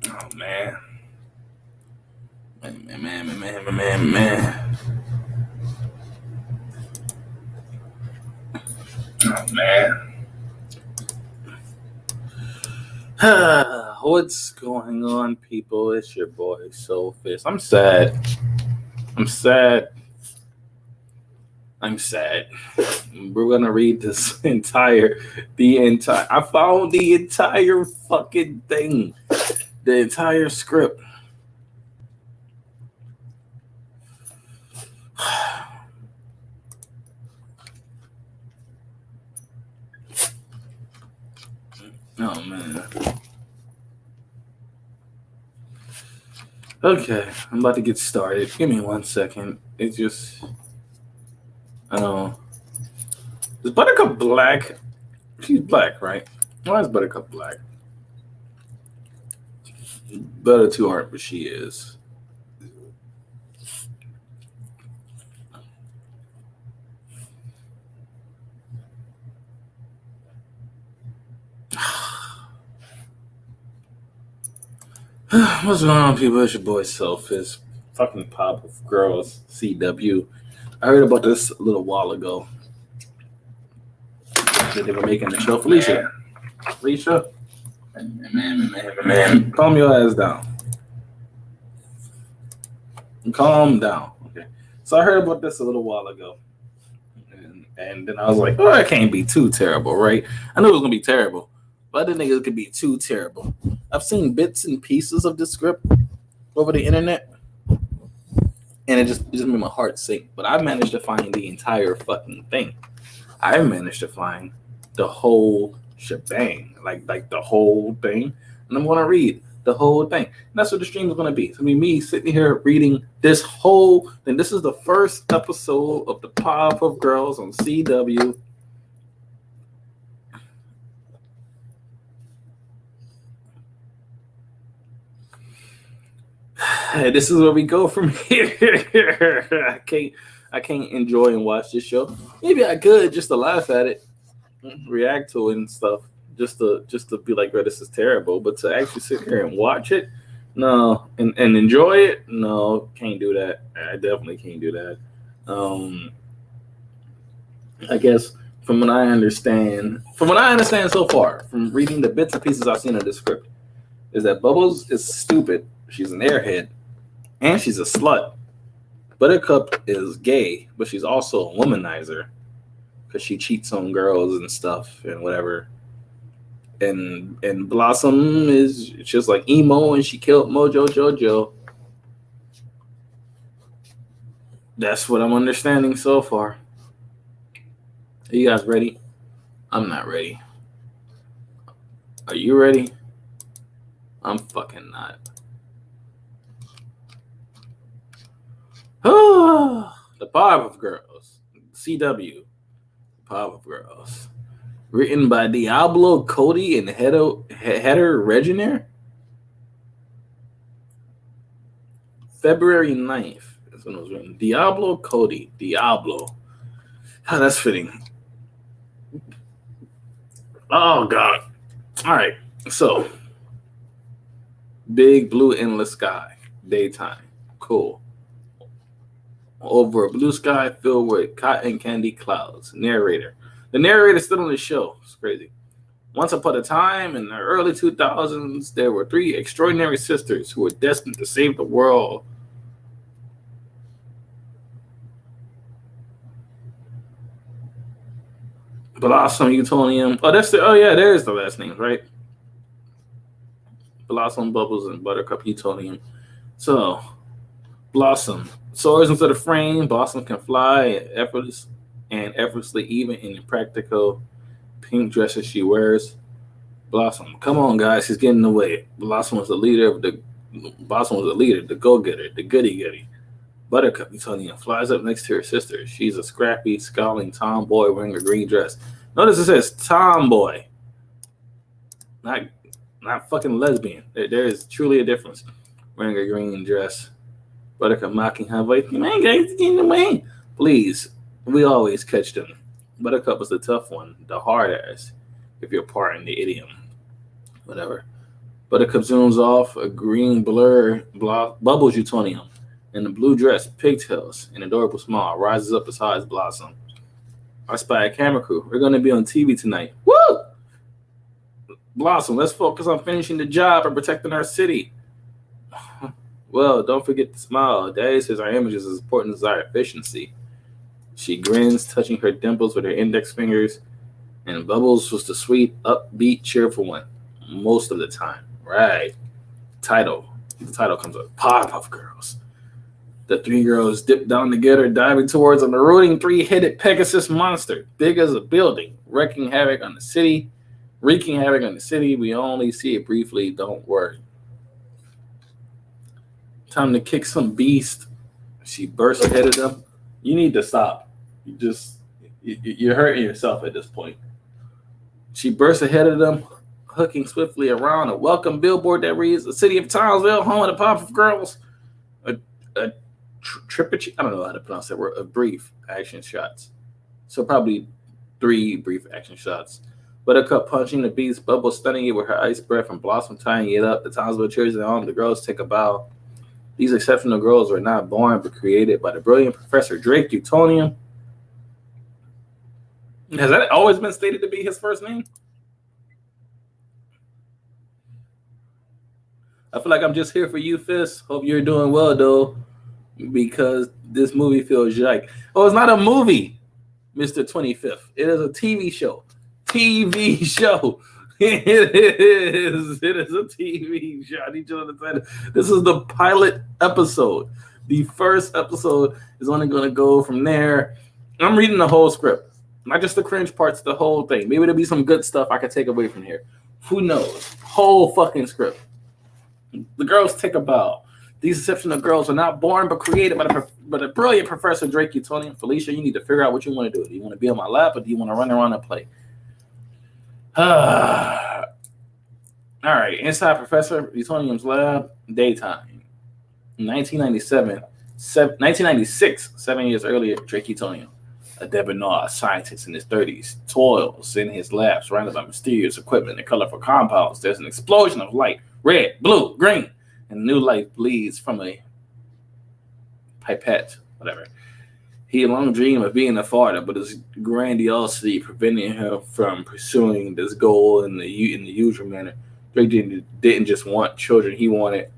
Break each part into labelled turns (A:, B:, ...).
A: Oh man. Man. Oh man. What's going on, people? It's your boy Soulfist. I'm sad. We're gonna read this I found the entire fucking thing. The entire script. Oh man. Okay, I'm about to get started. Give me 1 second. It's just is Buttercup black? She's black, right? Why is Buttercup black? The other two aren't, but she is. What's going on, people? It's your boy Soulfist. Fucking PowerPuff Girls, CW. I heard about this a little while ago. That they were making the show. Felicia. Man. Calm your ass down. Calm down. Okay. So I heard about this a little while ago. And then I was like, oh, it can't be too terrible, right? I knew it was going to be terrible. But I didn't think it could be too terrible. I've seen bits and pieces of the script over the internet. And it just made my heart sink. But I managed to find the entire fucking thing. I managed to find the whole shebang, like the whole thing. And I'm going to read the whole thing. And that's what the stream is going to be. It's going to be me sitting here reading this whole thing. This is the first episode of the PowerPuff Girls on CW. This is where we go from here. I can't enjoy and watch this show. Maybe I could just to laugh at it, react to it and stuff, just to be like, "Bro, this is terrible." But to actually sit here and watch it, no, and enjoy it, no, can't do that. I definitely can't do that. I guess from what I understand so far, from reading the bits and pieces I've seen of the script, is that Bubbles is stupid. She's an airhead. And she's a slut. Buttercup is gay, but she's also a womanizer because she cheats on girls and stuff and whatever. And Blossom is just like emo, and she killed Mojo Jojo. That's what I'm understanding so far. Are you guys ready? I'm not ready. Are you ready? I'm fucking not. The PowerPuff Girls, CW, PowerPuff Girls, written by Diablo Cody and Heather Reginer. February 9th. That's when it was written. Diablo Cody. Diablo. Oh, that's fitting. Oh God. All right. So, big blue endless sky, daytime, cool. Over a blue sky filled with cotton candy clouds. Narrator. The narrator's still on the show. It's crazy. Once upon a time, in the early 2000s, there were three extraordinary sisters who were destined to save the world. Blossom, Utonium. There's the last names, right? Blossom, Bubbles, and Buttercup, Utonium. So, Blossom soars into the frame. Blossom can fly effortlessly, even in the practical pink dresses she wears. Blossom, come on, guys, she's getting away. Blossom was the leader, the go-getter, the goody-goody. Buttercup, Utonium, flies up next to her sister. She's a scrappy, scowling tomboy wearing a green dress. Notice it says tomboy, not fucking lesbian. There is truly a difference. Wearing a green dress. Buttercup mocking her voice. Man, guys, get in the way. Please, we always catch them. Buttercup was the tough one, the hard ass, if you're pardon the idiom. Whatever. Buttercup zooms off a green blur bubbles Utonium. In the blue dress, pigtails, an adorable smile rises up as high as Blossom. I spy a camera crew. We're going to be on TV tonight. Woo! Blossom, let's focus on finishing the job and protecting our city. Well, don't forget to smile. Daddy says our image is as important as our efficiency. She grins, touching her dimples with her index fingers, and Bubbles was the sweet, upbeat, cheerful one most of the time. Right. The title comes up. Powerpuff Girls. The three girls dip down together, diving towards a marauding three-headed Pegasus monster, big as a building, wreaking havoc on the city. We only see it briefly, don't worry. Time to kick some beast. She bursts ahead of them. You need to stop. You're hurting yourself at this point. She bursts ahead of them, hooking swiftly around a welcome billboard that reads, "The city of Townsville, home of the Powerpuff Girls." I don't know how to pronounce that word. Brief action shots. So probably 3 brief action shots. Buttercup punching the beast, Bubble stunning it with her ice breath, and Blossom tying it up. The Townsville cheers it on. The girls take a bow. These exceptional girls were not born but created by the brilliant Professor Drake Utonium. Has that always been stated to be his first name? I feel like I'm just here for you, Fist. Hope you're doing well, though, because this movie feels like... Oh, it's not a movie, Mr. 25th. It is a TV show. TV show. It is a TV show. I need you to understand. This is the pilot episode. The first episode is only going to go from there. I'm reading the whole script, not just the cringe parts, the whole thing. Maybe there'll be some good stuff I could take away from here. Who knows? Whole fucking script. The girls take a bow. These exceptional girls are not born but created by the brilliant Professor Drake Utonium. Felicia, you need to figure out what you want to do. Do you want to be on my lap or do you want to run around and play? All right, inside Professor Utonium's lab, daytime. 1996, 7 years earlier, Drake Utonium, a debonair scientist in his 30s, toils in his lab surrounded by mysterious equipment and colorful compounds. There's an explosion of light, red, blue, green, and new light bleeds from a pipette, whatever. He long dreamed of being a father, but his grandiosity prevented him from pursuing this goal in the usual manner. Drake didn't just want children; he wanted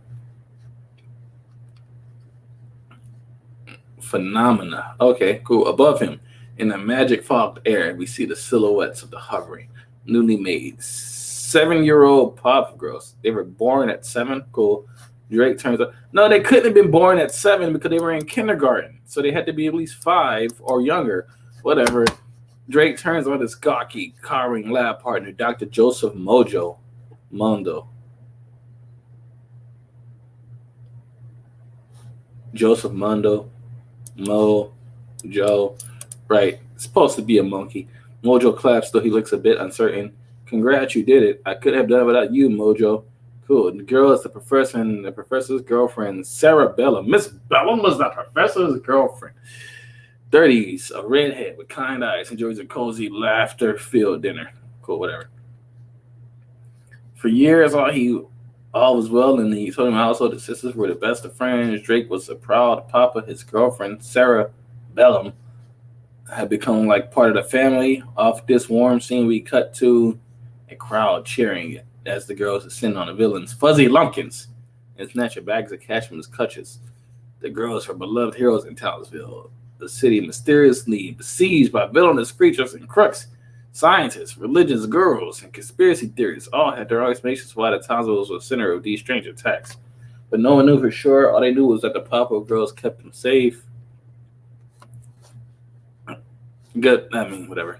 A: phenomena. Okay, cool. Above him, in the magic fogged air, we see the silhouettes of the hovering, newly made 7-year-old Powerpuff Girls. They were born at 7. Cool. Drake turns up. No, they couldn't have been born at 7 because they were in kindergarten. So they had to be at least 5 or younger. Whatever. Drake turns on his gawky, cowering lab partner, Dr. Joseph Mojo Mondo. Joseph Mondo. Mojo. Right. It's supposed to be a monkey. Mojo claps, though he looks a bit uncertain. Congrats, you did it. I couldn't have done it without you, Mojo. Cool. The girl is the professor and the professor's girlfriend, Sarah Bellum. Miss Bellum was the professor's girlfriend. 30s, a redhead with kind eyes, enjoys a cozy, laughter-filled dinner. Cool, whatever. For years, all was well in the Utonium household. The sisters were the best of friends. Drake was a proud papa. His girlfriend, Sarah Bellum, had become like part of the family. Off this warm scene, we cut to a crowd cheering as the girls ascend on the villains, Fuzzy Lumpkins, and snatch bags of cash from his clutches. The girls are beloved heroes in Townsville, the city mysteriously besieged by villainous creatures and crooks. Scientists, religious gurus, and conspiracy theorists all had their own explanations why the Townsville was the center of these strange attacks. But no one knew for sure. All they knew was that the Powerpuff Girls kept them safe. Whatever.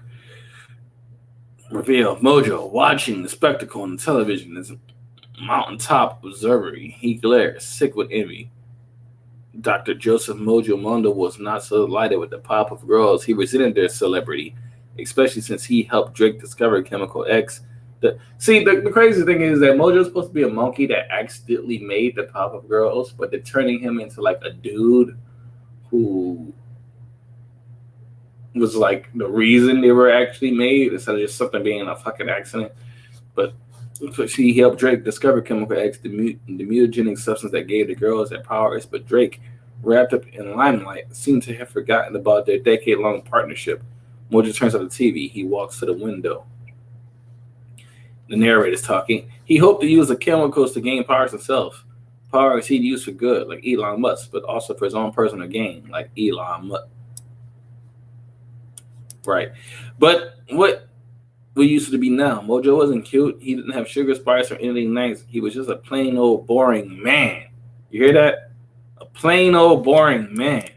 A: Reveal Mojo watching the spectacle on the television as a mountaintop observery. He glares, sick with envy. Dr. Joseph Mojo Mondo was not so delighted with the Powerpuff Girls. He resented their celebrity, especially since he helped Drake discover Chemical X. The crazy thing is that Mojo's supposed to be a monkey that accidentally made the Powerpuff Girls, but they're turning him into like a dude who was like the reason they were actually made instead of just something being a fucking accident. But She helped Drake discover Chemical X, the mutagenic substance that gave the girls their powers, but Drake, wrapped up in limelight, seemed to have forgotten about their decade-long partnership. Mojo turns on the TV. He walks to the window. The narrator's talking. He hoped to use the chemicals to gain powers himself. Powers he'd use for good, like Elon Musk, but also for his own personal gain, like Elon Musk. Right. But what we used to be now? Mojo wasn't cute. He didn't have sugar spice or anything nice. He was just a plain old boring man. You hear that? A plain old boring man.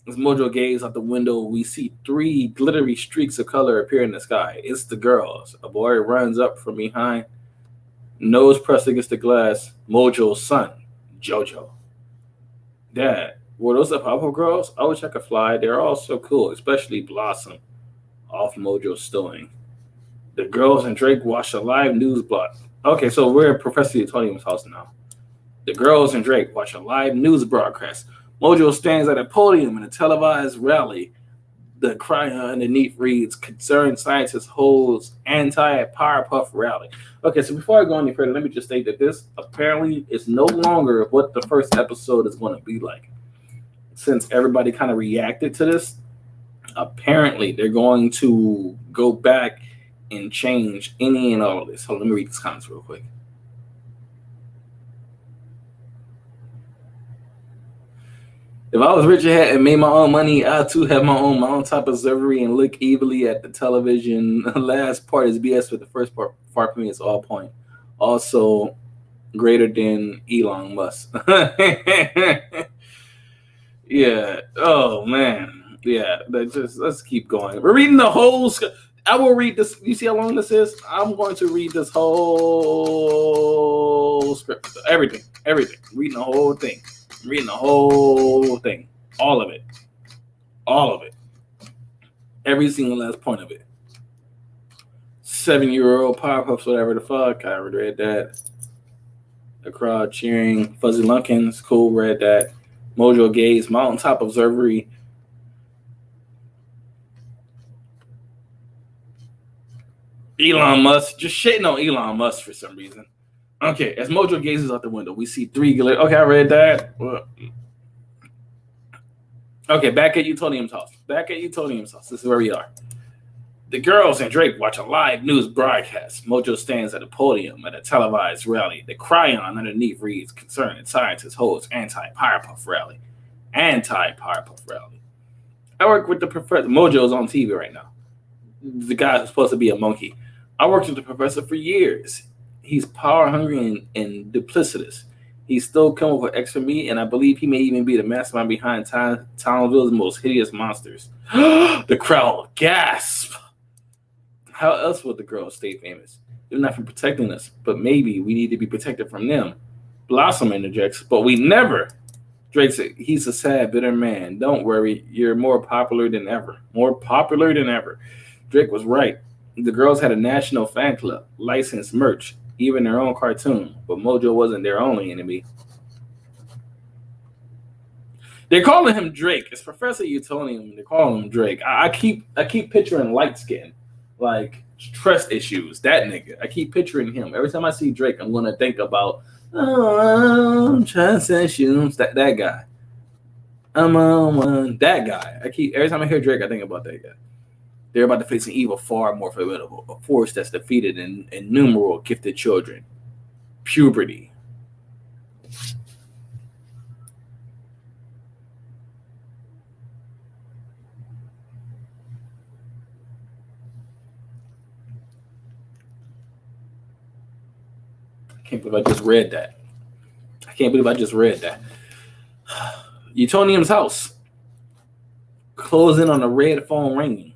A: As Mojo gazes out the window, we see 3 glittery streaks of color appear in the sky. It's the girls. A boy runs up from behind, nose pressed against the glass. Mojo's son, Jojo. Dad, were those the PowerPuff girls? I wish I could fly. They're all so cool, especially Blossom. Off Mojo's stowing. The girls and Drake watch a live news blog. Okay, so we're at Professor Utonium's house now. The girls and Drake watch a live news broadcast. Mojo stands at a podium in a televised rally. The cry underneath reads, Concerned Scientists holds anti-PowerPuff rally. Okay, so before I go any further, let me just state that this apparently is no longer what the first episode is going to be like. Since everybody kind of reacted to this, apparently they're going to go back and change any and all of this. So let me read these comments real quick. If I was rich and made my own money, I too have my own type of servery and look evilly at the television. The last part is BS, but the first part for me is all point. Also, greater than Elon Musk. Yeah. Oh man. Yeah. Let's keep going. We're reading the whole. I will read this. You see how long this is? I'm going to read this whole script. Everything. Reading the whole thing. Reading the whole thing. All of it. Every single last point of it. 7-year-old PowerPuffs, whatever the fuck. I already read that. The crowd cheering. Fuzzy Lunkins, cool, read that. Mojo Gaze, Mountaintop Observatory. Elon Musk, just shitting on Elon Musk for some reason. Okay, as Mojo gazes out the window, we see 3 glitter. Okay, I read that. Okay, back at Utonium's house. This is where we are. The girls and Drake watch a live news broadcast. Mojo stands at a podium at a televised rally. The cryon underneath reads, Concerned Scientists holds anti-PowerPuff rally. Anti-PowerPuff rally. I work with the professor. Mojo's on TV right now. The guy who's supposed to be a monkey. I worked with the professor for years. He's power hungry and duplicitous. He stole Chemical X from me, and I believe he may even be the mastermind behind Townsville's most hideous monsters. The crowd gasp. How else would the girls stay famous? They're not for protecting us, but maybe we need to be protected from them. Blossom interjects, but we never. Drake said, he's a sad, bitter man. Don't worry, you're more popular than ever. Drake was right. The girls had a national fan club, licensed merch, even their own cartoon, but Mojo wasn't their only enemy. They're calling him Drake. It's Professor Utonium. They're calling him Drake. I keep picturing light skin, like trust issues. That nigga. I keep picturing him. Every time I see Drake, I'm gonna think about trust issues. That guy. I'm on one. That guy. Every time I hear Drake, I think about that guy. They're about to face an evil far more formidable, a force that's defeated innumerable gifted children. Puberty. I can't believe I just read that. Utonium's house. Closing on a red phone ringing.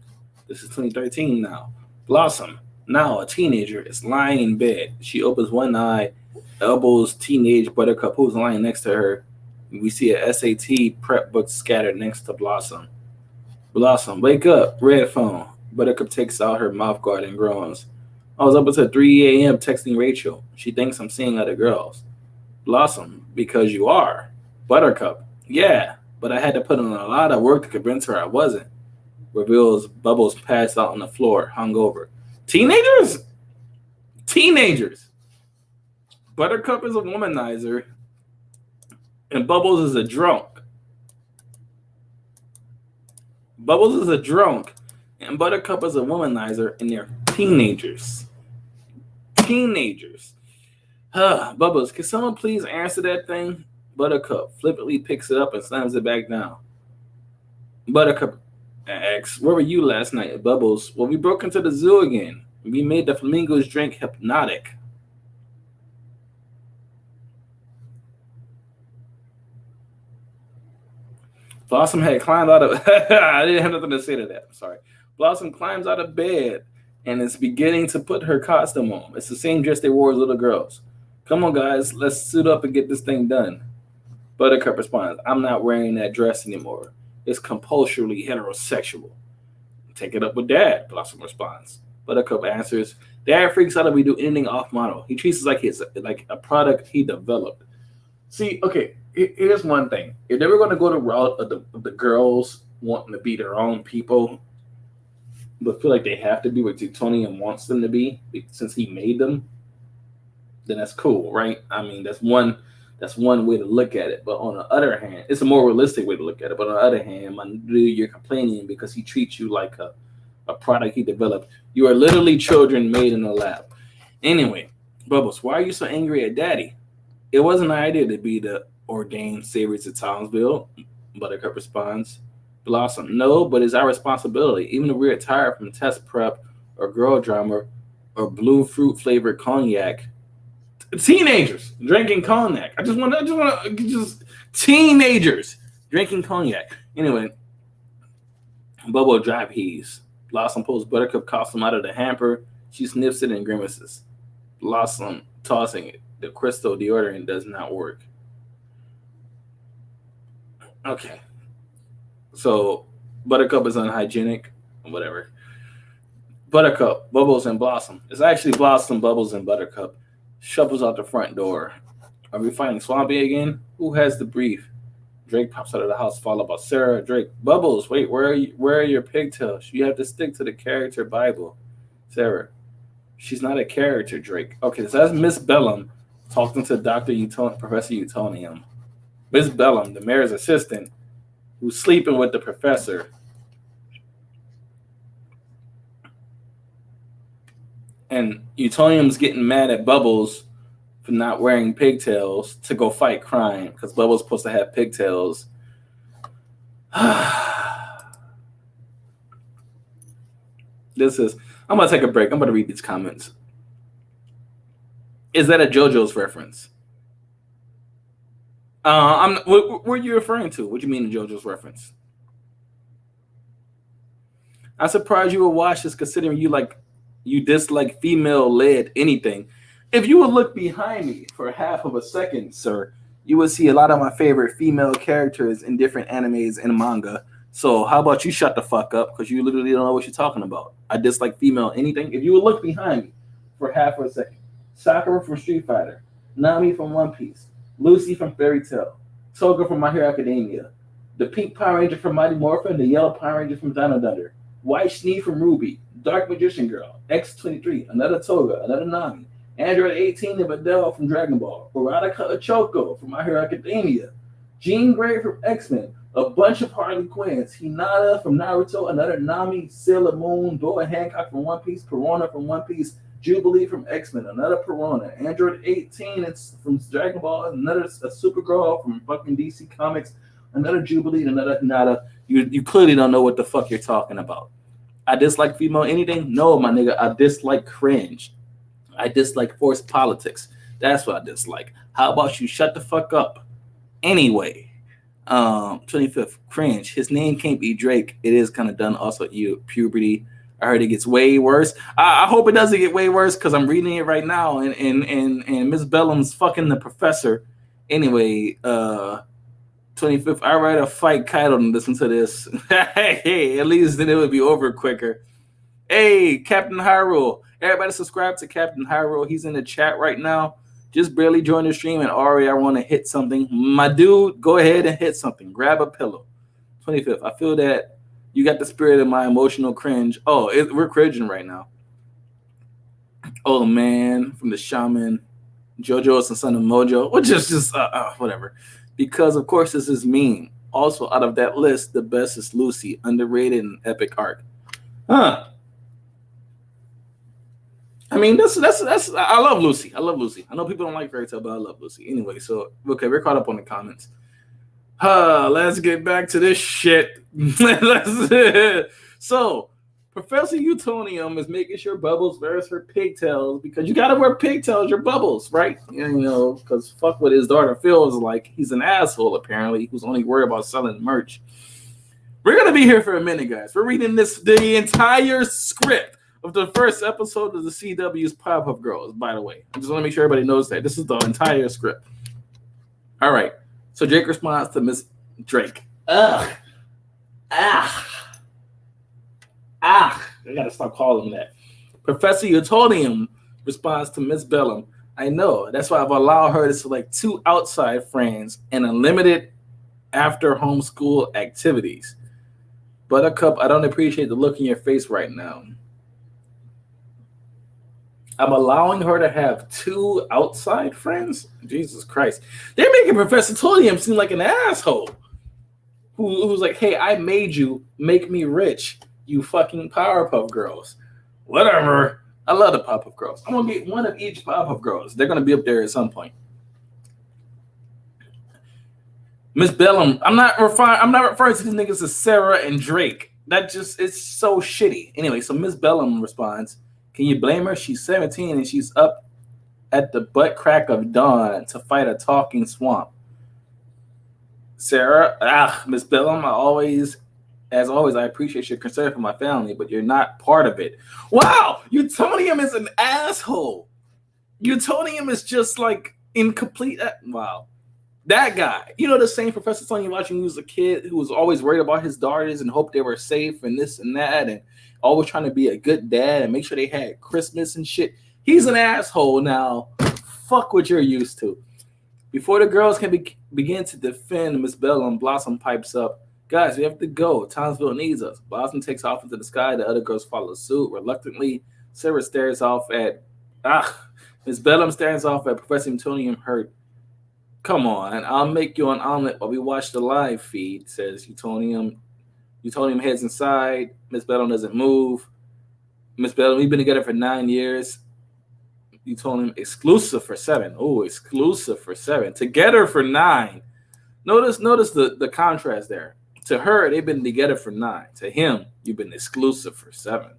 A: This is 2013 now. Blossom, now a teenager, is lying in bed. She opens one eye, elbows teenage Buttercup, who's lying next to her. We see a SAT prep book scattered next to Blossom. Blossom, wake up, red phone. Buttercup takes out her mouth guard and groans. I was up until 3 a.m. texting Rachel. She thinks I'm seeing other girls. Blossom, because you are. Buttercup, yeah, but I had to put in a lot of work to convince her I wasn't. Reveals Bubbles passed out on the floor, hungover. Teenagers? Teenagers. Buttercup is a womanizer, and Bubbles is a drunk. Bubbles is a drunk, and Buttercup is a womanizer, and they're teenagers. Teenagers. Bubbles, can someone please answer that thing? Buttercup flippantly picks it up and slams it back down. Buttercup asks, where were you last night? Bubbles, well, we broke into the zoo again. We made the flamingos drink hypnotic. Blossom had climbed out of... I didn't have nothing to say to that. I'm sorry. Blossom climbs out of bed and is beginning to put her costume on. It's the same dress they wore as little girls. Come on, guys. Let's suit up and get this thing done. Buttercup responds, I'm not wearing that dress anymore. It's compulsorily heterosexual. Take it up with Dad, Blossom responds. Buttercup answers, Dad freaks out if we do anything off-model. He treats us like it's like a product he developed. See, okay, here's one thing. If they were going to go the route of the girls wanting to be their own people, but feel like they have to be what Utonium wants them to be, since he made them, then that's cool, right? I mean, that's one way to look at it. But on the other hand, it's a more realistic way to look at it. But on the other hand, my dude, you're complaining because he treats you like a product he developed. You are literally children made in a lab. Anyway, Bubbles, why are you so angry at Daddy? It wasn't an idea to be the ordained saviors of Townsville, Buttercup responds. Blossom, no, but it's our responsibility. Even if we're tired from test prep or girl drama or blue fruit flavored cognac. Teenagers drinking cognac. I just want to teenagers drinking cognac. Anyway, Bubble dry peas. Blossom pulls Buttercup costume out of the hamper. She sniffs it and grimaces. Blossom tossing it. The crystal deodorant does not work. Okay. So Buttercup is unhygienic. Whatever. Buttercup, Bubbles, and Blossom. It's actually Blossom, Bubbles, and Buttercup. Shuffles out the front door. Are we fighting Swampy again? Who has the brief? Drake pops out of the house, followed by Sarah. Drake, Bubbles, wait, where are your pigtails? You have to stick to the character Bible. Sarah, she's not a character, Drake. Okay, so that's Miss Bellum talking to Professor Utonium. Miss Bellum, the mayor's assistant, who's sleeping with the professor. And Utonium's getting mad at Bubbles for not wearing pigtails to go fight crime because Bubbles supposed to have pigtails. I'm going to take a break. I'm going to read these comments. Is that a JoJo's reference? What are you referring to? What do you mean a JoJo's reference? I'm surprised you would watch this considering you dislike female-led anything. If you would look behind me for half of a second, sir, you would see a lot of my favorite female characters in different animes and manga. So how about you shut the fuck up because you literally don't know what you're talking about. I dislike female anything. If you would look behind me for half of a second, Sakura from Street Fighter, Nami from One Piece, Lucy from Fairy Tail, Toga from My Hero Academia, the pink Power Ranger from Mighty Morphin, the yellow Power Ranger from Dino Thunder, White Schnee from Ruby, Dark Magician Girl, X-23, another Toga, another Nami, Android 18 and Videl from Dragon Ball, Veronica Ochoko from My Hero Academia, Jean Grey from X-Men, a bunch of Harley Quinns, Hinata from Naruto, another Nami, Sailor Moon, Dora Hancock from One Piece, Perona from One Piece, Jubilee from X-Men, another Perona, Android 18 it's from Dragon Ball, another Supergirl from fucking DC Comics, another Jubilee, another Hinata. You clearly don't know what the fuck you're talking about. I dislike female anything? No, my nigga, I dislike cringe. I dislike forced politics. That's what I dislike. How about you shut the fuck up? Anyway, 25th, cringe. His name can't be Drake. It is kind of done also at puberty. I heard it gets way worse. I hope it doesn't get way worse because I'm reading it right now and Miss Bellum's fucking the professor. Anyway, 25th, I write a fight Kaido and listen to this. Hey, at least then it would be over quicker. Hey, Captain Hyrule. Everybody subscribe to Captain Hyrule. He's in the chat right now. Just barely joined the stream, and Ari, I want to hit something. My dude, go ahead and hit something. Grab a pillow. 25th, I feel that you got the spirit of my emotional cringe. Oh, we're cringing right now. old man from the shaman, JoJo is the son of Mojo, which is just whatever. Because of course this is mean. Also out of that list, the best is Lucy, underrated and epic arc. Huh. I mean, that's I love Lucy. I love Lucy. I know people don't like Fairy Tail, but I love Lucy. Anyway, so okay, we're caught up on the comments. Let's get back to this shit. So, Professor Utonium is making sure Bubbles wears her pigtails because you gotta wear pigtails, your Bubbles, right? You know, because fuck what his daughter feels like. He's an asshole, apparently, who's only worried about selling merch. We're gonna be here for a minute, guys. We're reading the entire script of the first episode of the CW's Powerpuff Girls, by the way. I just want to make sure everybody knows that. This is the entire script. All right. So Drake responds to Miss Drake. Ugh. Ah. Ah. I got to stop calling him that. Professor Utonium responds to Miss Bellum. I know. That's why I've allowed her to select 2 outside friends and unlimited after homeschool activities. Buttercup, I don't appreciate the look in your face right now. I'm allowing her to have 2 outside friends? Jesus Christ. They're making Professor Utonium seem like an asshole. Who's like, hey, I made you, make me rich, you fucking Powerpuff Girls. Whatever. I love the Powerpuff Girls. I'm going to get one of each Powerpuff Girls. They're going to be up there at some point. Miss Bellum, I'm not referring to these niggas as Sarah and Drake. That just, it's so shitty. Anyway, so Miss Bellum responds, can you blame her? She's 17 and she's up at the butt crack of dawn to fight a talking swamp. Sarah, Miss Bellum, as always, I appreciate your concern for my family, but you're not part of it. Wow, Utonium is an asshole. Utonium is just like incomplete. Wow. That guy, you know, the same Professor Utonium watching when he was a kid who was always worried about his daughters and hoped they were safe and this and that and always trying to be a good dad and make sure they had Christmas and shit. He's an asshole now. Fuck what you're used to. Before the girls can begin to defend Miss Bellum, Blossom pipes up. Guys, we have to go. Townsville needs us. Blossom takes off into the sky. The other girls follow suit. Reluctantly, Sarah stares off at... Miss Bellum stares off at Professor Utonium hurt. Come on, I'll make you an omelet while we watch the live feed, says Utonium. Utonium heads inside. Miss Bellum doesn't move. Miss Bellum, we've been together for 9 years. Utonium, exclusive for 7. Oh, exclusive for 7. Together for 9. Notice the contrast there. To her, they've been together for 9. To him, you've been exclusive for 7.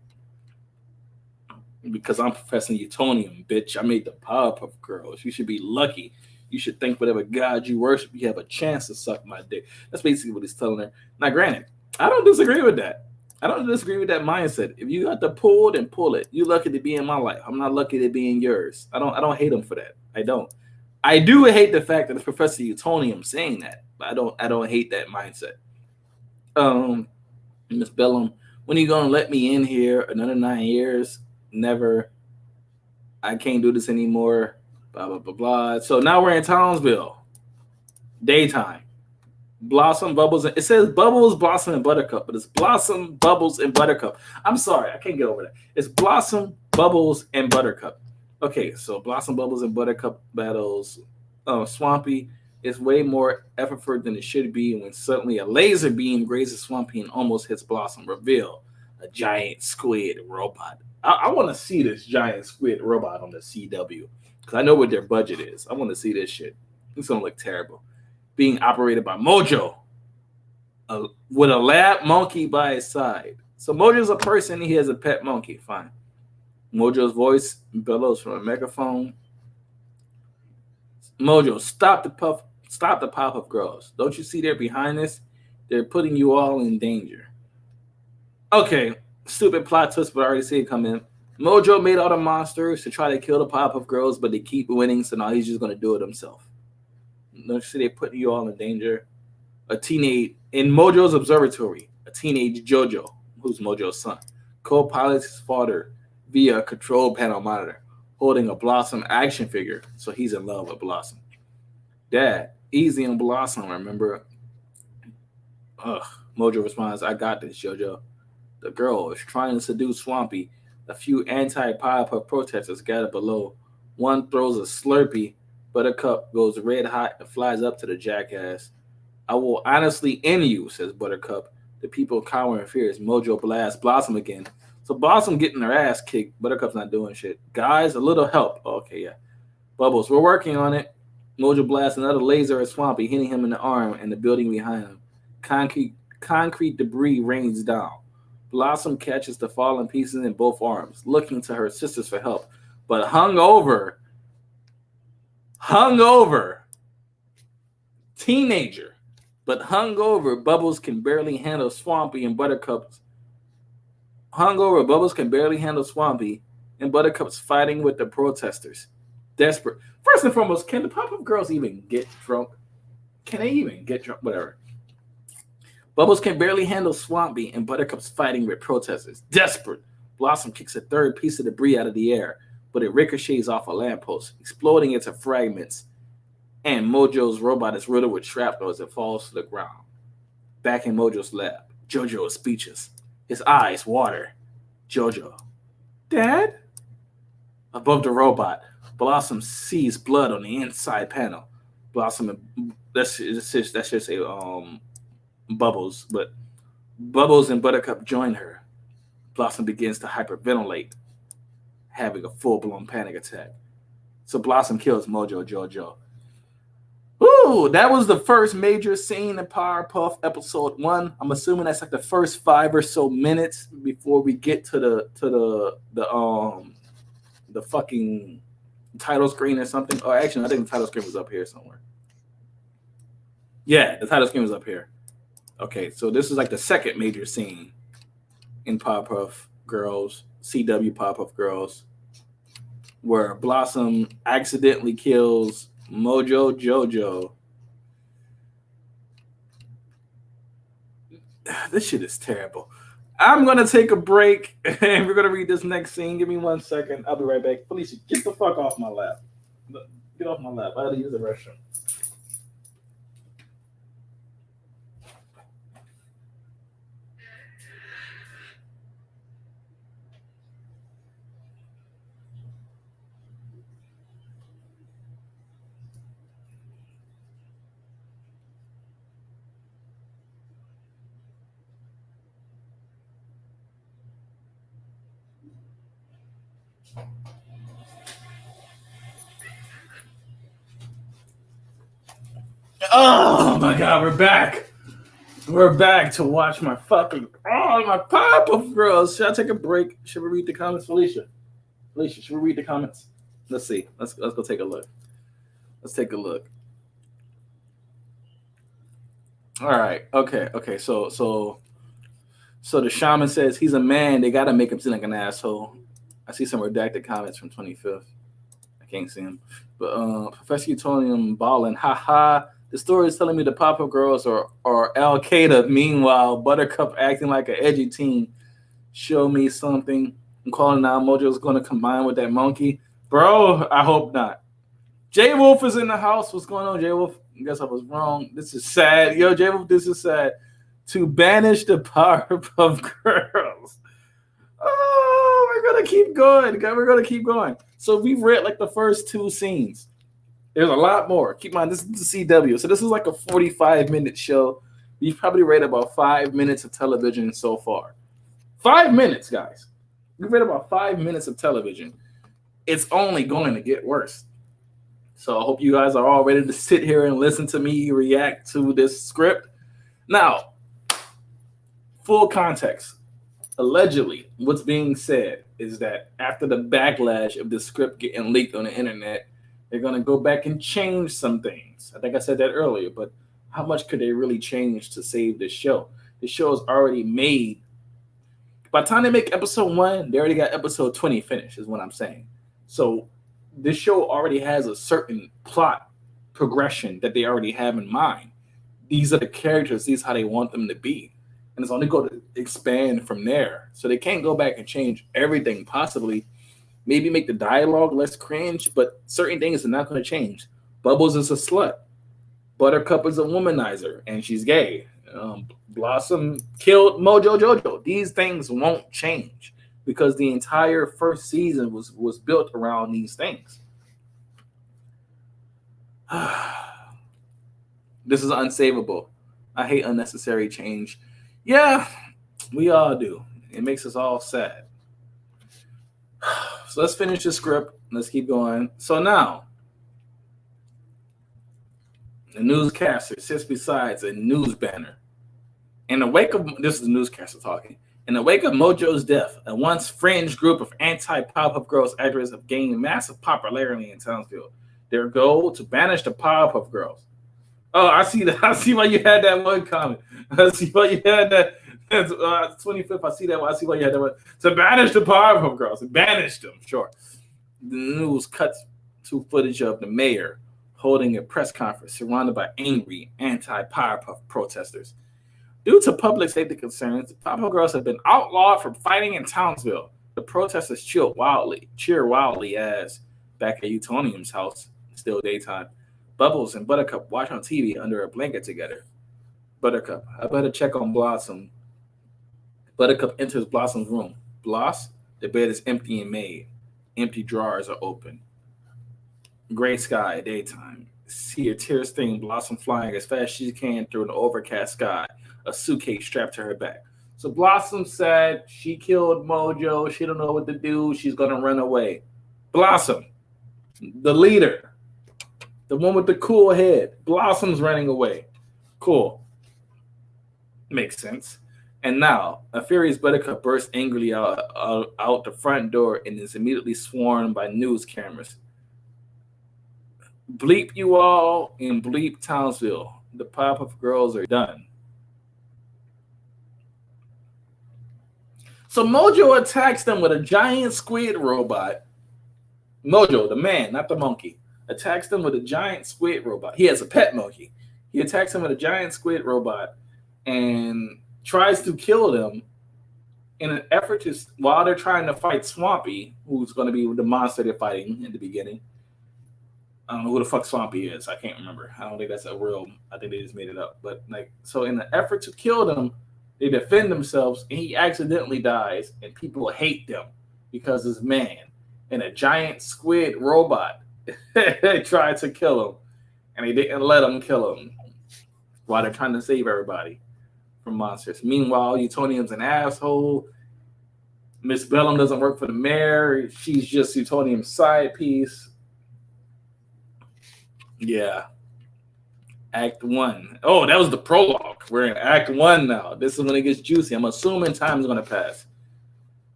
A: Because I'm Professor Utonium, bitch. I made the Powerpuff Girls. You should be lucky. You should thank whatever god you worship. You have a chance to suck my dick. That's basically what he's telling her. Now, granted, I don't disagree with that. I don't disagree with that mindset. If you got to pull, then pull it. You're lucky to be in my life. I'm not lucky to be in yours. I don't hate him for that. I don't. I do hate the fact that it's Professor Utonium saying that, but I don't hate that mindset. Miss Bellum, when are you gonna let me in here? Another 9 years? Never. I can't do this anymore. Blah blah blah blah. So now we're in Townsville. Daytime. Blossom, Bubbles, it says Bubbles, Blossom, and Buttercup, but it's Blossom, Bubbles, and Buttercup. I'm sorry, I can't get over that. It's Blossom, Bubbles, and Buttercup. Okay, so Blossom, Bubbles, and Buttercup battles Swampy. It's way more effort than it should be when suddenly a laser beam grazes Swampy and almost hits Blossom. Reveal a giant squid robot. I want to see this giant squid robot on the CW because I know what their budget is. I want to see this shit. It's going to look terrible. Being operated by Mojo with a lab monkey by his side. So Mojo's a person. He has a pet monkey. Fine. Mojo's voice bellows from a megaphone. Mojo, stop the Powerpuff Girls. Don't you see they're behind this? They're putting you all in danger. Okay, stupid plot twist, but I already see it come in. Mojo made all the monsters to try to kill the Powerpuff Girls, but they keep winning, so now he's just going to do it himself. Don't you see they're putting you all in danger? In Mojo's observatory, a teenage JoJo, who's Mojo's son, co-pilots his father via a control panel monitor, holding a Blossom action figure, so he's in love with Blossom. Dad, easy on Blossom, remember? Mojo responds, I got this, JoJo. The girl is trying to seduce Swampy, A few anti-PowerPuff protesters gather below. One throws a Slurpee. Buttercup goes red hot and flies up to the jackass. I will honestly end you, says Buttercup. The people cower in fear as Mojo blasts Blossom again. So Blossom getting her ass kicked. Buttercup's not doing shit. Guys, a little help. Okay, yeah. Bubbles, we're working on it. Mojo blasts another laser at Swampy, hitting him in the arm and the building behind him. Concrete debris rains down. Blossom catches the fallen pieces in both arms, looking to her sisters for help. But hungover, teenager, but hungover, Bubbles can barely handle Swampy and Buttercup's. Hungover, Bubbles can barely handle Swampy and Buttercup's fighting with the protesters. Desperate. First and foremost, can the Pop-Up girls even get drunk? Can they even get drunk? Whatever. Bubbles can barely handle Swampy and Buttercup's fighting with protesters. Desperate. Blossom kicks a third piece of debris out of the air, but it ricochets off a lamppost, exploding into fragments. And Mojo's robot is riddled with shrapnel as it falls to the ground. Back in Mojo's lab, Jojo is speechless. His eyes water. Jojo. Dad? Above the robot, Blossom sees blood on the inside panel. Blossom, that's just say Bubbles, but Bubbles and Buttercup join her. Blossom begins to hyperventilate, having a full-blown panic attack. So Blossom kills Mojo Jojo. Ooh, that was the first major scene in Powerpuff Episode 1. I'm assuming that's like the first 5 or so minutes before we get to the fucking title screen or something. Or actually, I think the title screen was up here somewhere. Yeah, the title screen was up here. Okay, so this is like the second major scene in Powerpuff Girls, CW Powerpuff Girls, where Blossom accidentally kills Mojo Jojo. This shit is terrible. I'm going to take a break, and we're going to read this next scene. Give me 1 second. I'll be right back. Felicia, get the fuck off my lap. Get off my lap. I got to use the restroom. Oh my god, we're back. We're back to watch my fucking my Powerpuff Girls. Should I take a break? Should we read the comments, Felicia? Felicia, should we read the comments? Let's see. Let's go take a look. Let's take a look. All right. Okay. So the shaman says he's a man. They gotta make him seem like an asshole. I see some redacted comments from 25th. I can't see him. But Professor Utonium balling. Haha. The story is telling me the Powerpuff Girls are Al Qaeda. Meanwhile, Buttercup acting like an edgy teen. Show me something. I'm calling now. Mojo's going to combine with that monkey. Bro, I hope not. J Wolf is in the house. What's going on, J Wolf? I guess I was wrong. This is sad. Yo, J Wolf, this is sad. To banish the Powerpuff Girls. Oh, we're going to keep going. We're going to keep going. So we've read like the first 2 scenes. There's a lot more. Keep in mind, this is the CW. So this is like a 45-minute show. We've probably read about 5 minutes of television so far. 5 minutes, guys. We've read about 5 minutes of television. It's only going to get worse. So I hope you guys are all ready to sit here and listen to me react to this script. Now, full context. Allegedly, what's being said is that after the backlash of the script getting leaked on the internet, they're going to go back and change some things. I think I said that earlier, but how much could they really change to save this show? The show is already made. By the time they make episode 1, they already got episode 20 finished, is what I'm saying. So this show already has a certain plot progression that they already have in mind. These are the characters. These are how they want them to be. And it's only going to expand from there. So they can't go back and change everything possibly. Maybe make the dialogue less cringe, but certain things are not going to change. Bubbles is a slut. Buttercup is a womanizer, and she's gay. Blossom killed Mojo Jojo. These things won't change. because the entire first season was built around these things. This is unsavable. I hate unnecessary change. Yeah, we all do. It makes us all sad. So let's finish the script. Let's keep going. So now, the newscaster sits beside a news banner. In the wake of, this is the newscaster talking. In the wake of Mojo's death, a once fringe group of anti-Powerpuff Girls actors have gained massive popularity in Townsville. Their goal to banish the Powerpuff Girls. Oh, I see that. I see why you had that one comment. I see why you had that. 25th. I see that. I see why you had that one. To banish the Powerpuff Girls. Banish them. Sure. The news cuts to footage of the mayor holding a press conference surrounded by angry anti-Powerpuff protesters. Due to public safety concerns, the Powerpuff Girls have been outlawed from fighting in Townsville. The protesters cheer wildly as back at Utonium's house, still daytime, Bubbles and Buttercup watch on TV under a blanket together. Buttercup, I better check on Blossom. Buttercup enters Blossom's room. Bloss, the bed is empty and made. Empty drawers are open. Gray sky, daytime. See a tear-stained Blossom flying as fast as she can through an overcast sky, a suitcase strapped to her back. So Blossom said she killed Mojo. She don't know what to do. She's going to run away. Blossom, the leader, the one with the cool head. Blossom's running away. Cool. Makes sense. And now, a furious Buttercup bursts angrily out the front door and is immediately swarmed by news cameras. Bleep you all and bleep Townsville. The Powerpuff Girls are done. So Mojo attacks them with a giant squid robot. Mojo, the man, not the monkey, attacks them with a giant squid robot. He has a pet monkey. He attacks them with a giant squid robot and tries to kill them in an effort to, while they're trying to fight Swampy, who's going to be the monster they're fighting in the beginning. I don't know who the fuck Swampy is. I can't remember. I don't think that's a real, I think they just made it up. But like, so in the effort to kill them, they defend themselves and he accidentally dies and people hate them because this man and a giant squid robot tried to kill him and they didn't let him kill him while they're trying to save everybody from monsters. Meanwhile, Utonium's an asshole. Miss Bellum doesn't work for the mayor. She's just Utonium's side piece. Yeah. Act 1. Oh, that was the prologue. We're in Act 1 now. This is when it gets juicy. I'm assuming time is going to pass.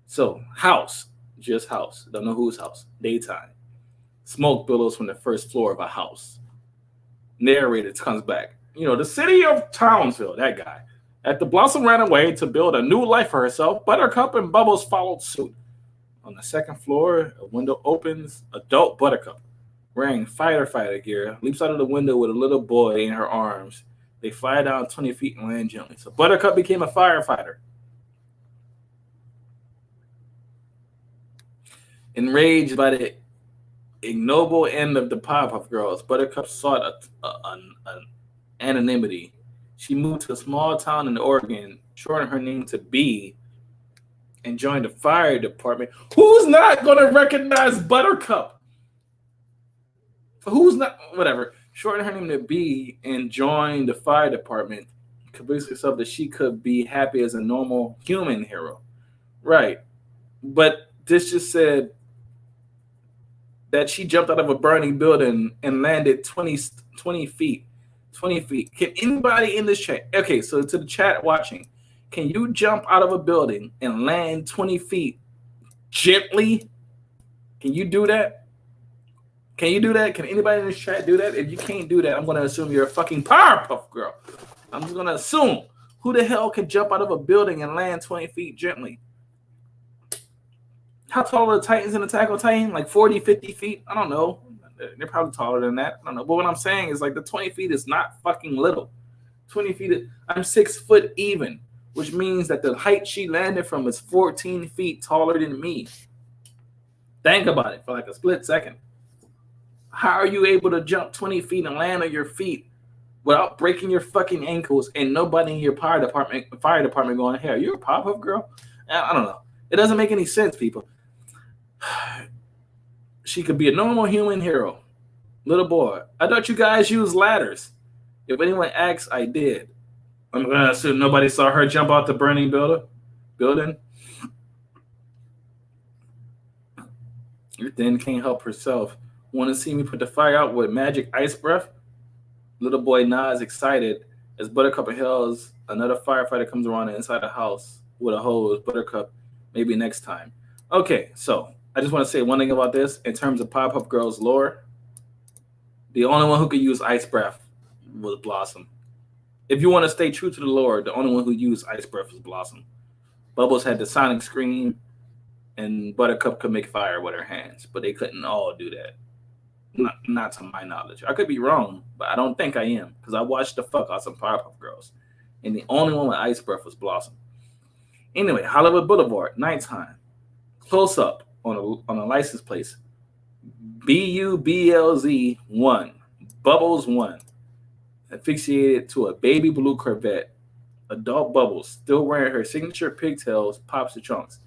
A: So, house. Just house. Don't know whose house. Daytime. Smoke billows from the first floor of a house. Narrator comes back. You know, the city of Townsville, that guy. After Blossom ran away to build a new life for herself, Buttercup and Bubbles followed suit. On the second floor, a window opens. Adult Buttercup, wearing fighter gear, leaps out of the window with a little boy in her arms. They fly down 20 feet and land gently. So Buttercup became a firefighter. Enraged by the ignoble end of the Powerpuff Girls, Buttercup sought anonymity. She moved to a small town in Oregon, shortened her name to B, and joined the fire department. Who's not going to recognize Buttercup? Who's not? Whatever. Shortened her name to B and joined the fire department. Convinced herself that she could be happy as a normal human hero. Right. But this just said that she jumped out of a burning building and landed 20 feet. 20 feet. Can anybody in this chat? Okay, so to the chat watching, can you jump out of a building and land 20 feet gently? Can you do that? Can you do that? Can anybody in this chat do that? If you can't do that, I'm going to assume you're a fucking Powerpuff Girl. I'm just going to assume. Who the hell can jump out of a building and land 20 feet gently? How tall are the Titans in Attack on Titan? Like 40, 50 feet? I don't know. They're probably taller than that. I don't know. But what I'm saying is like the 20 feet is not fucking little. 20 feet, I'm 6 foot even, which means that the height she landed from is 14 feet taller than me. Think about it for like a split second. How are you able to jump 20 feet and land on your feet without breaking your fucking ankles and nobody in your fire department going, hey, are you a Powerpuff Girl? I don't know. It doesn't make any sense, people. She could be a normal human hero. Little boy, I thought you guys used ladders. If anyone asks, I did. I'm gonna assume nobody saw her jump out the burning building. Then can't help herself. Want to see me put the fire out with magic ice breath? Little boy nods, excited, as Buttercup inhales. Another firefighter comes around inside the house with a hose. Buttercup, maybe next time. Okay, so I just want to say one thing about this. In terms of Powerpuff Girls lore, the only one who could use ice breath was Blossom. If you want to stay true to the lore, the only one who used ice breath was Blossom. Bubbles had the sonic scream, and Buttercup could make fire with her hands, but they couldn't all do that. Not to my knowledge. I could be wrong, but I don't think I am, because I watched the fuck out some Powerpuff Girls, and the only one with ice breath was Blossom. Anyway, Hollywood Boulevard, nighttime, close up on a license plate. BUBLZ 1, Bubbles 1, asphyxiated to a baby blue Corvette. Adult Bubbles, still wearing her signature pigtails, pops the trunks.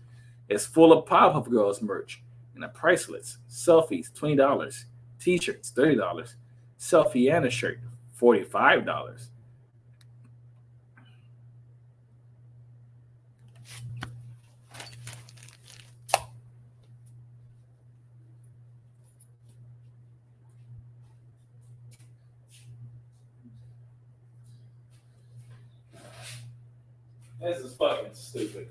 A: It's full of Powerpuff Girls merch and a price list. Selfies, $20. T-shirts, $30. Selfie and a shirt, $45. This is fucking stupid.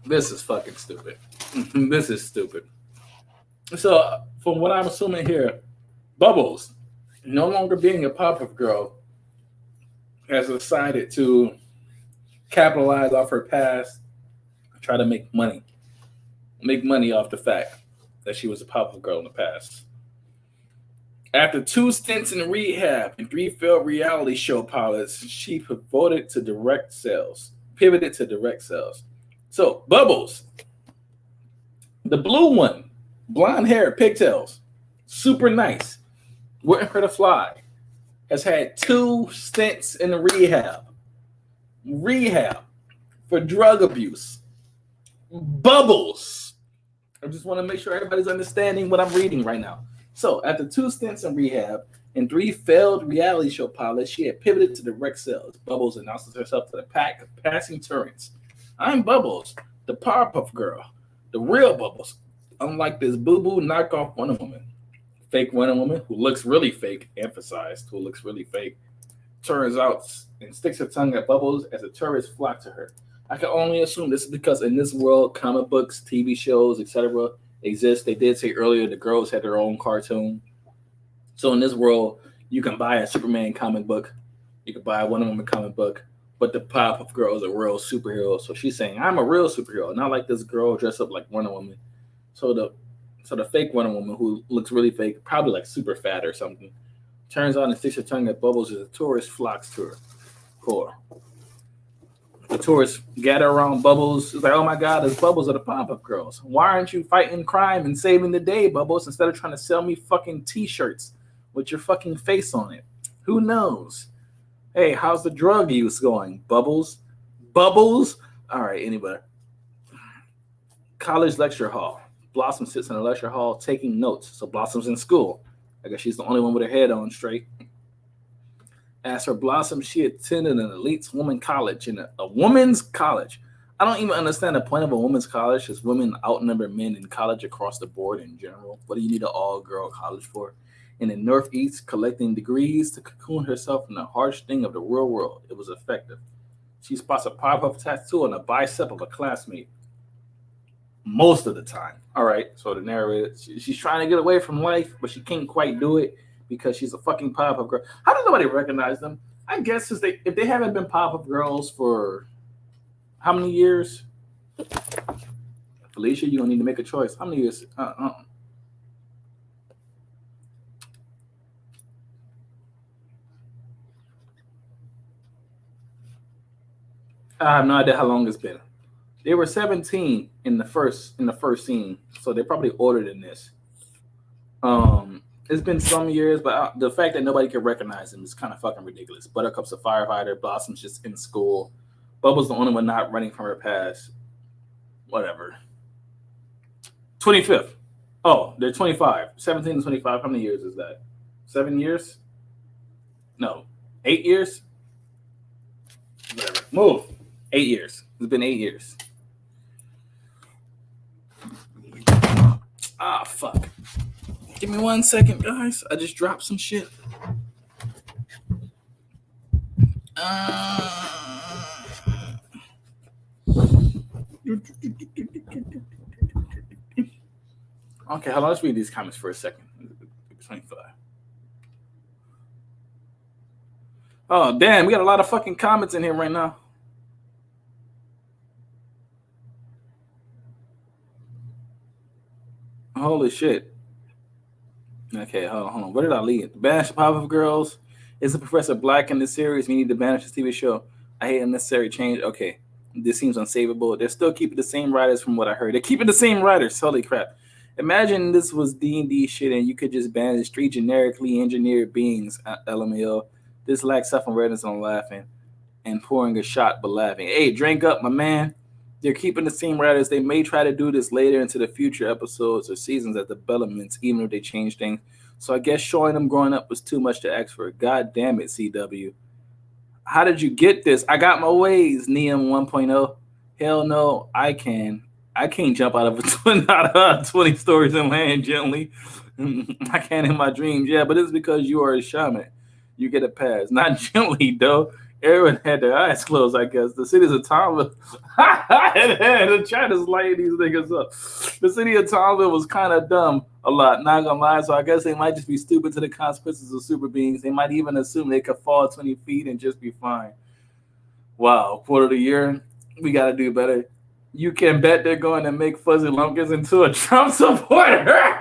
A: This is fucking stupid. This is stupid. So, from what I'm assuming here, Bubbles, no longer being a Powerpuff Girl, has decided to capitalize off her past, try to make money off the fact that she was a Powerpuff Girl in the past. After 2 stints in rehab and 3 failed reality show pilots, she pivoted to direct sales. So, Bubbles, the blue one, blonde hair, pigtails, super nice, wouldn't hurt a fly, has had 2 stints in rehab for drug abuse. Bubbles. I just want to make sure everybody's understanding what I'm reading right now. So, after 2 stints in rehab and 3 failed reality show pilots, she had pivoted to direct sales. Bubbles announces herself to the pack of passing turrets. I'm Bubbles, the Powerpuff Girl, the real Bubbles. Unlike this boo-boo knockoff Wonder Woman. Fake Wonder Woman, who looks really fake, emphasized, who looks really fake, turns out and sticks her tongue at Bubbles as the tourists flock to her. I can only assume this is because in this world, comic books, TV shows, etc. exist. They did say earlier the girls had their own cartoon. So in this world, you can buy a Superman comic book, you can buy a Wonder Woman comic book, but the Powerpuff Girl is a real superhero. So she's saying, I'm a real superhero, not like this girl dressed up like Wonder Woman. So the fake Wonder Woman, who looks really fake, probably like super fat or something, turns on and sticks her tongue at Bubbles as the tourist flocks to her. Cool. The tourists gather around Bubbles. It's like, oh my God, there's Bubbles of the Powerpuff Girls. Why aren't you fighting crime and saving the day, Bubbles, instead of trying to sell me fucking T-shirts with your fucking face on it? Who knows? Hey, how's the drug use going, Bubbles? Bubbles? All right, anybody. College lecture hall. Blossom sits in the lecture hall taking notes. So Blossom's in school. I guess she's the only one with her head on straight. As for Blossom, she attended an elite women's college, a women's college. I don't even understand the point of a women's college, because women outnumber men in college across the board in general. What do you need an all-girl college for? In the Northeast, collecting degrees to cocoon herself from the harsh thing of the real world. It was effective. She spots a PowerPuff tattoo on the bicep of a classmate. Most of the time. All right. So the narrator, she's trying to get away from life, but she can't quite do it because she's a fucking PowerPuff girl. How does nobody recognize them? I guess if they haven't been PowerPuff girls for how many years? Felicia, you don't need to make a choice. How many years? I have no idea how long it's been. They were 17 in the first scene, so they're probably older than this. It's been some years, but the fact that nobody can recognize him is kind of fucking ridiculous. Buttercup's a firefighter. Blossom's just in school. Bubbles the only one not running from her past. Whatever. 25th. Oh, they're 25. 17 and 25. How many years is that? 7 years? No. 8 years? Whatever. Move. 8 years. It's been 8 years. Ah, fuck. Give me 1 second, guys. I just dropped some shit. Okay, hold on. Let's read these comments for a second. 25. Oh, damn. We got a lot of fucking comments in here right now. Holy shit. Okay, hold on. Where did I lead? Banish the PowerPuff Girls. Isn't Professor Black in this series? We need to banish this TV show. I hate unnecessary change. Okay, this seems unsavable. They're still keeping the same writers from what I heard. They're keeping the same writers. Holy crap. Imagine this was D&D shit and you could just banish 3 generically engineered beings. LMAO. This lacks self-awareness. I'm laughing. And pouring a shot but laughing. Hey, drink up, my man. They're keeping the same writers. They may try to do this later into the future episodes or seasons as developments, even if they change things. So I guess showing them growing up was too much to ask for. God damn it, CW. How did you get this? I got my ways, Neum 1.0. Hell no, I can't jump out of 20 stories and land gently. I can in my dreams. Yeah, but it's because you are a shaman. You get a pass. Not gently, though. Everyone had their eyes closed, I guess. The cities of Tomville. The China's lighting these niggas up. The city of Tomville was kind of dumb a lot, not gonna lie. So I guess they might just be stupid to the consequences of super beings. They might even assume they could fall 20 feet and just be fine. Wow, quarter of the year, we gotta do better. You can bet they're going to make Fuzzy Lumpkins into a Trump supporter.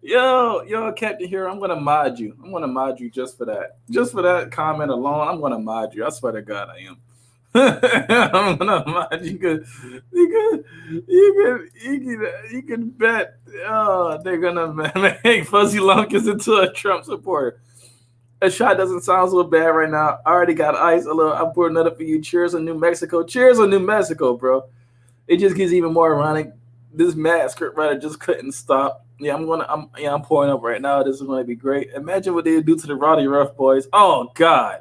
A: Yo, Captain Hero, I'm gonna mod you. I'm gonna mod you just for that. Just for that comment alone, I'm gonna mod you. I swear to God, I am. I'm gonna mod you. You can bet. Oh, they're gonna make Fuzzy Lumpkins into a Trump supporter. A shot doesn't sound so bad right now. I already got ice. I'm pouring another for you. Cheers on New Mexico. Cheers on New Mexico, bro. It just gets even more ironic. This mad script writer just couldn't stop. Yeah, I'm pouring up right now. This is going to be great. Imagine what they do to the Roddy Rough boys. Oh God,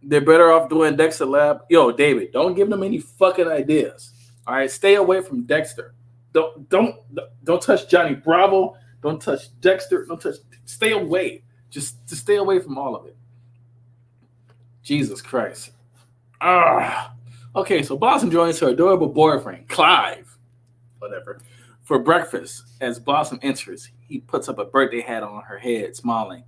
A: they're better off doing Dexter Lab. Yo, David, don't give them any fucking ideas. All right, stay away from Dexter. Don't touch Johnny Bravo. Don't touch Dexter. Stay away. Just stay away from all of it. Jesus Christ. Okay, so Blossom joins her adorable boyfriend, Clive, whatever, for breakfast. As Blossom enters, he puts up a birthday hat on her head, smiling.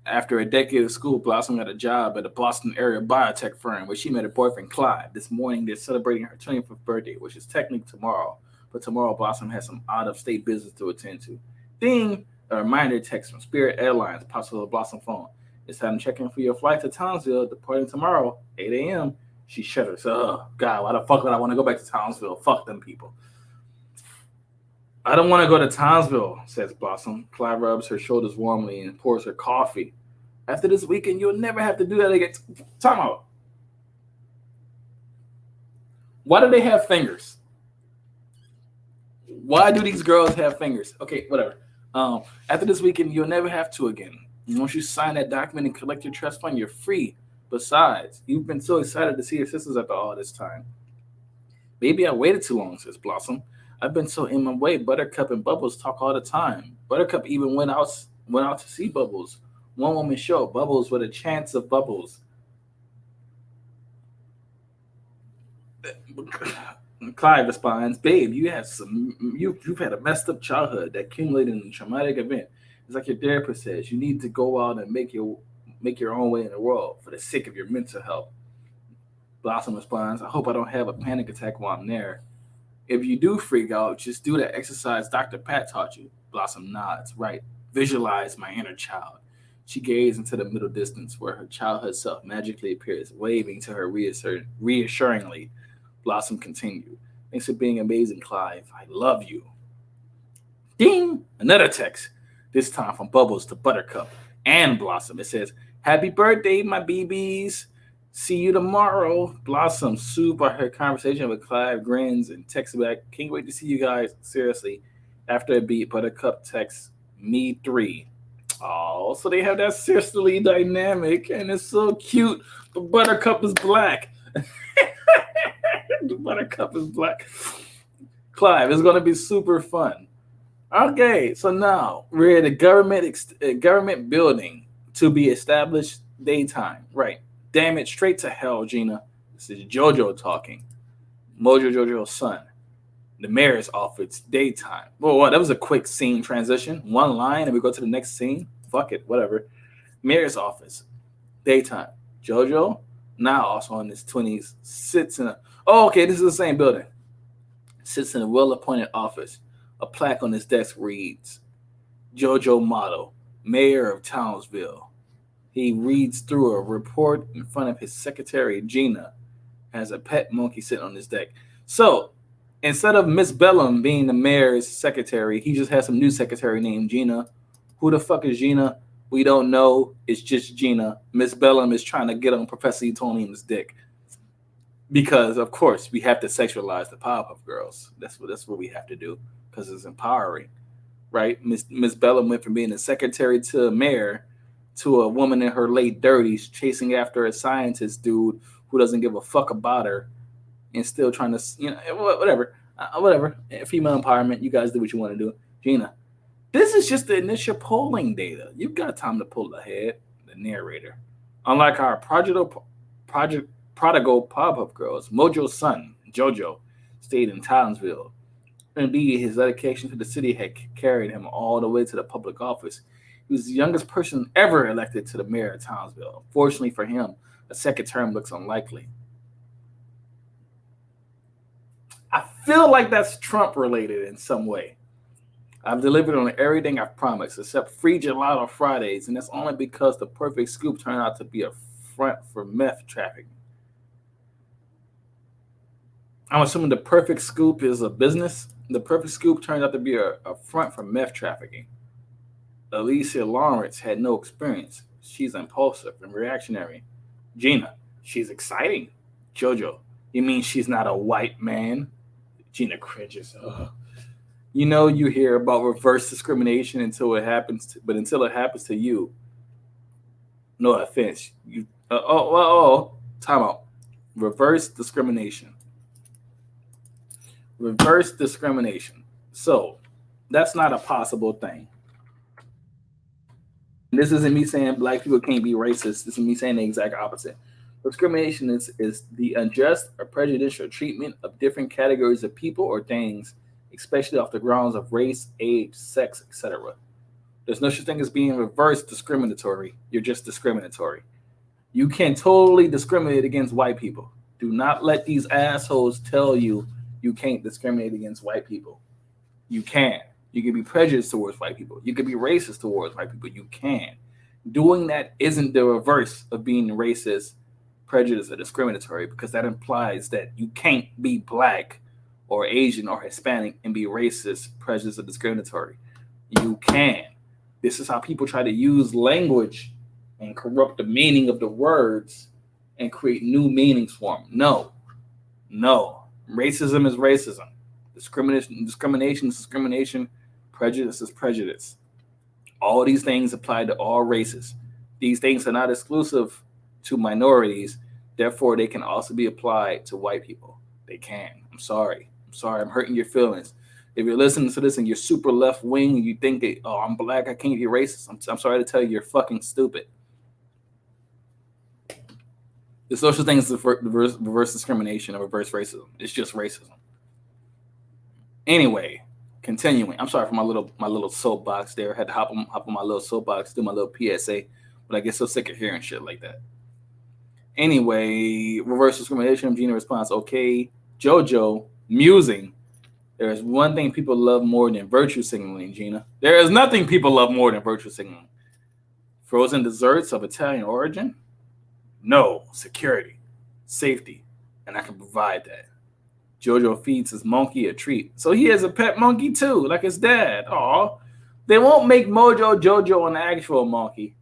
A: After a decade of school, Blossom got a job at a Boston area biotech firm where she met her boyfriend, Clive. This morning, they're celebrating her 25th birthday, which is technically tomorrow. But tomorrow, Blossom has some out-of-state business to attend to. Ding! A reminder text from Spirit Airlines pops on the Blossom phone. It's time to check in for your flight to Townsville, departing tomorrow, 8 a.m. She shudders. Oh, God, why the fuck would I want to go back to Townsville? Fuck them people. I don't want to go to Townsville, says Blossom. Clive rubs her shoulders warmly and pours her coffee. After this weekend, you'll never have to do that again. Time out. Why do they have fingers? Why do these girls have fingers? Okay, whatever. After this weekend, you'll never have to again. Once you sign that document and collect your trust fund, you're free. Besides, you've been so excited to see your sisters after all this time. Maybe I waited too long, says Blossom. I've been so in my way. Buttercup and Bubbles talk all the time. Buttercup even went out to see Bubbles. One woman show, Bubbles with a chance of bubbles. Clive responds, "Babe, you've had a messed up childhood that accumulated in a traumatic event. It's like your therapist says, you need to go out and make your own way in the world for the sake of your mental health." Blossom responds, "I hope I don't have a panic attack while I'm there. If you do freak out, just do that exercise Dr. Pat taught you." Blossom nods. "Right. Visualize my inner child." She gazes into the middle distance where her childhood self magically appears, waving to her reassuringly. Blossom continued, "Thanks for being amazing, Clive. I love you." Ding! Another text. This time from Bubbles to Buttercup and Blossom. It says, "Happy birthday, my BBs. See you tomorrow." Blossom, soothed by her conversation with Clive, grins and texts back, "Can't wait to see you guys. Seriously." After a beat, Buttercup texts, "Me three." Oh, so they have that sisterly dynamic, and it's so cute. But Buttercup is black. Buttercup is black. Clive, it's going to be super fun. Okay, so now we're at a government building to be established daytime. Right. Damn it, straight to hell, Gina. This is JoJo talking. Mojo Jojo's son. The mayor's office, daytime. Well, that was a quick scene transition. One line, and we go to the next scene. Fuck it, whatever. Mayor's office, daytime. JoJo, now also in his 20s, sits in a. Oh, okay, this is the same building. Sits in a well-appointed office. A plaque on his desk reads, "JoJo Motto, Mayor of Townsville." He reads through a report in front of his secretary, Gina, has a pet monkey sitting on his deck. So instead of Miss Bellum being the mayor's secretary, he just has some new secretary named Gina. Who the fuck is Gina? We don't know. It's just Gina. Miss Bellum is trying to get on Professor Utonium's dick. Because of course we have to sexualize the Powerpuff Girls. That's what we have to do because it's empowering, right? Miss Bellum went from being a secretary to a mayor to a woman in her late 30s chasing after a scientist dude who doesn't give a fuck about her and still trying to, whatever. Female empowerment. You guys do what you want to do. Gina, this is just the initial polling data. You've got time to pull ahead. The narrator. Unlike our prodigal Powerpuff Girls, Mojo's son, JoJo, stayed in Townsville. Indeed, his dedication to the city had carried him all the way to the public office. He was the youngest person ever elected to the mayor of Townsville. Fortunately for him, a second term looks unlikely. I feel like that's Trump related in some way. I've delivered on everything I've promised, except free gelato Fridays, and that's only because the perfect scoop turned out to be a front for meth trafficking. I'm assuming the perfect scoop is a business. The perfect scoop turned out to be a front for meth trafficking. Alicia Lawrence had no experience. She's impulsive and reactionary. Gina, she's exciting. JoJo, you mean she's not a white man? Gina cringes. Ugh. You know you hear about reverse discrimination until it happens to you. No offense. Time out. Reverse discrimination. Reverse discrimination. So that's not a possible thing. This isn't me saying black people can't be racist. This is me saying the exact opposite. Discrimination is the unjust or prejudicial treatment of different categories of people or things, especially off the grounds of race, age, sex, etc. There's no such thing as being reverse discriminatory. You're just discriminatory. You can totally discriminate against white people. Do not let these assholes tell you you can't discriminate against white people. You can. You can be prejudiced towards white people. You can be racist towards white people. You can. Doing that isn't the reverse of being racist, prejudiced, or discriminatory, because that implies that you can't be black or Asian or Hispanic and be racist, prejudiced, or discriminatory. You can. This is how people try to use language and corrupt the meaning of the words and create new meanings for them. No. Racism is racism. Discrimination is discrimination. Prejudice is prejudice. All these things apply to all races. These things are not exclusive to minorities. Therefore, they can also be applied to white people. They can. I'm sorry. I'm hurting your feelings. If you're listening to this and you're super left wing, you think that, oh, I'm black, I can't be racist. I'm sorry to tell you, you're fucking stupid. The social thing is reverse discrimination or reverse racism. It's just racism. Anyway, continuing. I'm sorry for my little soapbox there. I had to hop on my little soapbox, do my little PSA, but I get so sick of hearing shit like that. Anyway, reverse discrimination. Gina responds, okay. JoJo, musing. There is one thing people love more than virtue signaling, Gina. There is nothing people love more than virtue signaling. Frozen desserts of Italian origin? No, security, safety, and I can provide that. JoJo feeds his monkey a treat. So he has a pet monkey too, like his dad. Aw. They won't make Mojo Jojo an actual monkey,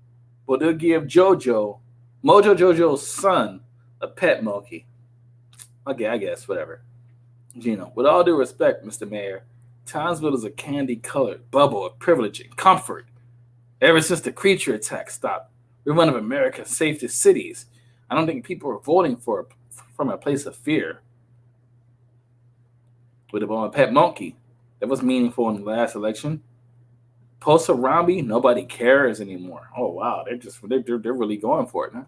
A: but they'll give Mojo Jojo's son, a pet monkey. Okay, I guess, whatever. Gino, with all due respect, Mr. Mayor, Townsville is a candy-colored bubble of privilege and comfort. Ever since the creature attack stopped, we're one of America's safest cities. I don't think people are voting from a place of fear. With a pet monkey, that was meaningful in the last election. Post Harambe, nobody cares anymore. Oh wow, they're really going for it, huh?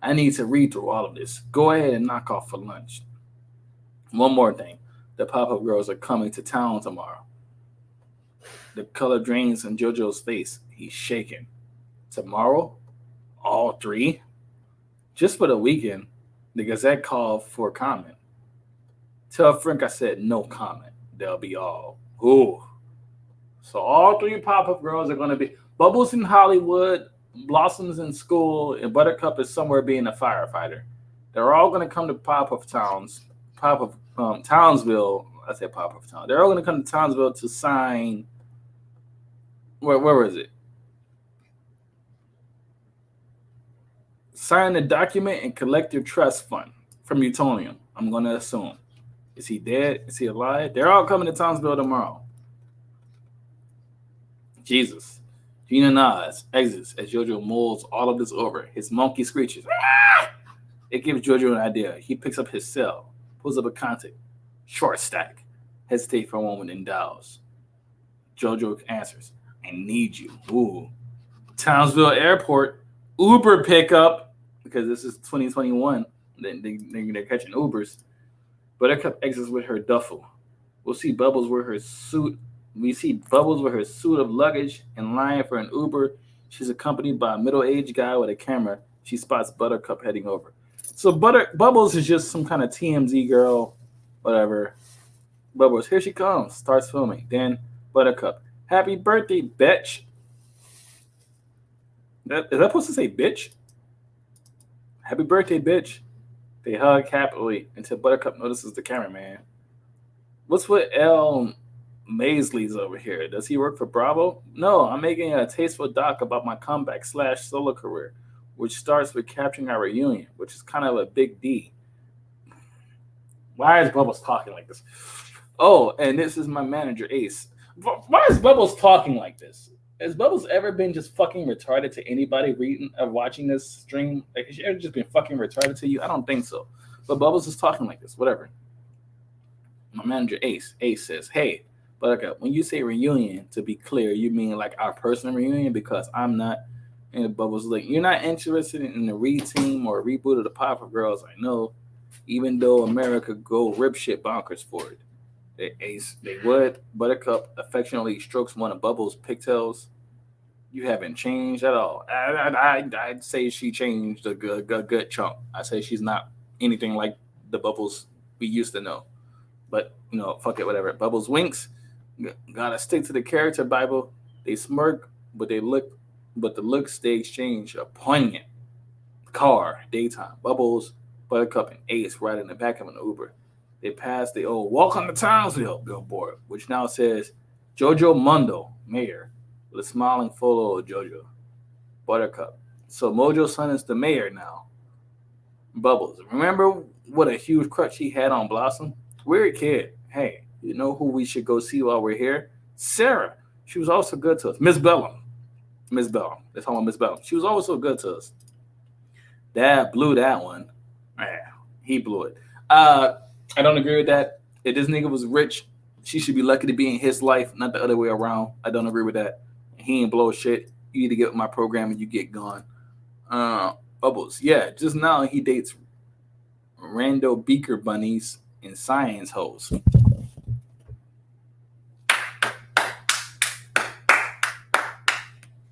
A: I need to read through all of this. Go ahead and knock off for lunch. One more thing. The pop-up girls are coming to town tomorrow. The color drains in JoJo's face. He's shaking. Tomorrow? All three? Just for the weekend, the Gazette called for comment. Tell Frank I said no comment. They'll be all. Ooh. So all three pop-up girls are going to be Bubbles in Hollywood, Blossoms in school, and Buttercup is somewhere being a firefighter. They're all going to come to Townsville. I said pop-up town. They're all going to come to Townsville to sign. Where is it? Sign the document and collect your trust fund from Utonium. I'm going to assume. Is he dead? Is he alive? They're all coming to Townsville tomorrow. Jesus. Gina nods, exits as JoJo mulls all of this over. His monkey screeches. Ah! It gives JoJo an idea. He picks up his cell, pulls up a contact. Short stack. Hesitate for a moment and dials. JoJo answers. I need you. Ooh. Townsville Airport. Uber pickup. Because this is 2021. They're catching Ubers. Buttercup exits with her duffel. We see Bubbles with her suit of luggage in line for an Uber. She's accompanied by a middle-aged guy with a camera. She spots Buttercup heading over. So Bubbles is just some kind of TMZ girl, whatever. Bubbles, here she comes, starts filming. Then Buttercup, happy birthday, bitch. Is that supposed to say bitch? Happy birthday, bitch. They hug happily until Buttercup notices the cameraman. What's with L. Maisley's over here? Does he work for Bravo? No, I'm making a tasteful doc about my comeback / solo career, which starts with capturing our reunion, which is kind of a big D. Why is Bubbles talking like this? Oh, and this is my manager, Ace. Why is Bubbles talking like this? Has Bubbles ever been just fucking retarded to anybody reading or watching this stream? Like, has she ever just been fucking retarded to you? I don't think so. But Bubbles is talking like this. Whatever. My manager, Ace. Ace says, hey, Buttercup, when you say reunion, to be clear, you mean like our personal reunion? Because I'm not. And Bubbles like, you're not interested in the re-team or reboot of the Pop-Up Girls. I know, even though America go rip shit bonkers for it. They would. Buttercup affectionately strokes one of Bubbles' pigtails. You haven't changed at all. I'd say she changed a good chunk. I say she's not anything like the Bubbles we used to know. But, fuck it, whatever. Bubbles winks. Gotta stick to the character Bible. They smirk, but the looks they exchange are poignant. Car, daytime. Bubbles, Buttercup, and Ace ride in the back of an Uber. They pass the old Welcome to Townsville billboard, which now says Jojo Mundo, mayor, with a smiling photo of Jojo. Buttercup. So Mojo's son is the mayor now. Bubbles. Remember what a huge crush he had on Blossom? Weird kid. Hey, you know who we should go see while we're here? Sarah. She was also good to us. Miss Bellum. Let's talk about Miss Bellum. She was always so good to us. Dad blew that one. Man, he blew it. I don't agree with that. If this nigga was rich, She should be lucky to be in his life, not the other way around. I don't agree with that. He ain't blow shit. You either get with my program and you get gone. Bubbles. Yeah, just now he dates rando beaker bunnies and science hoes.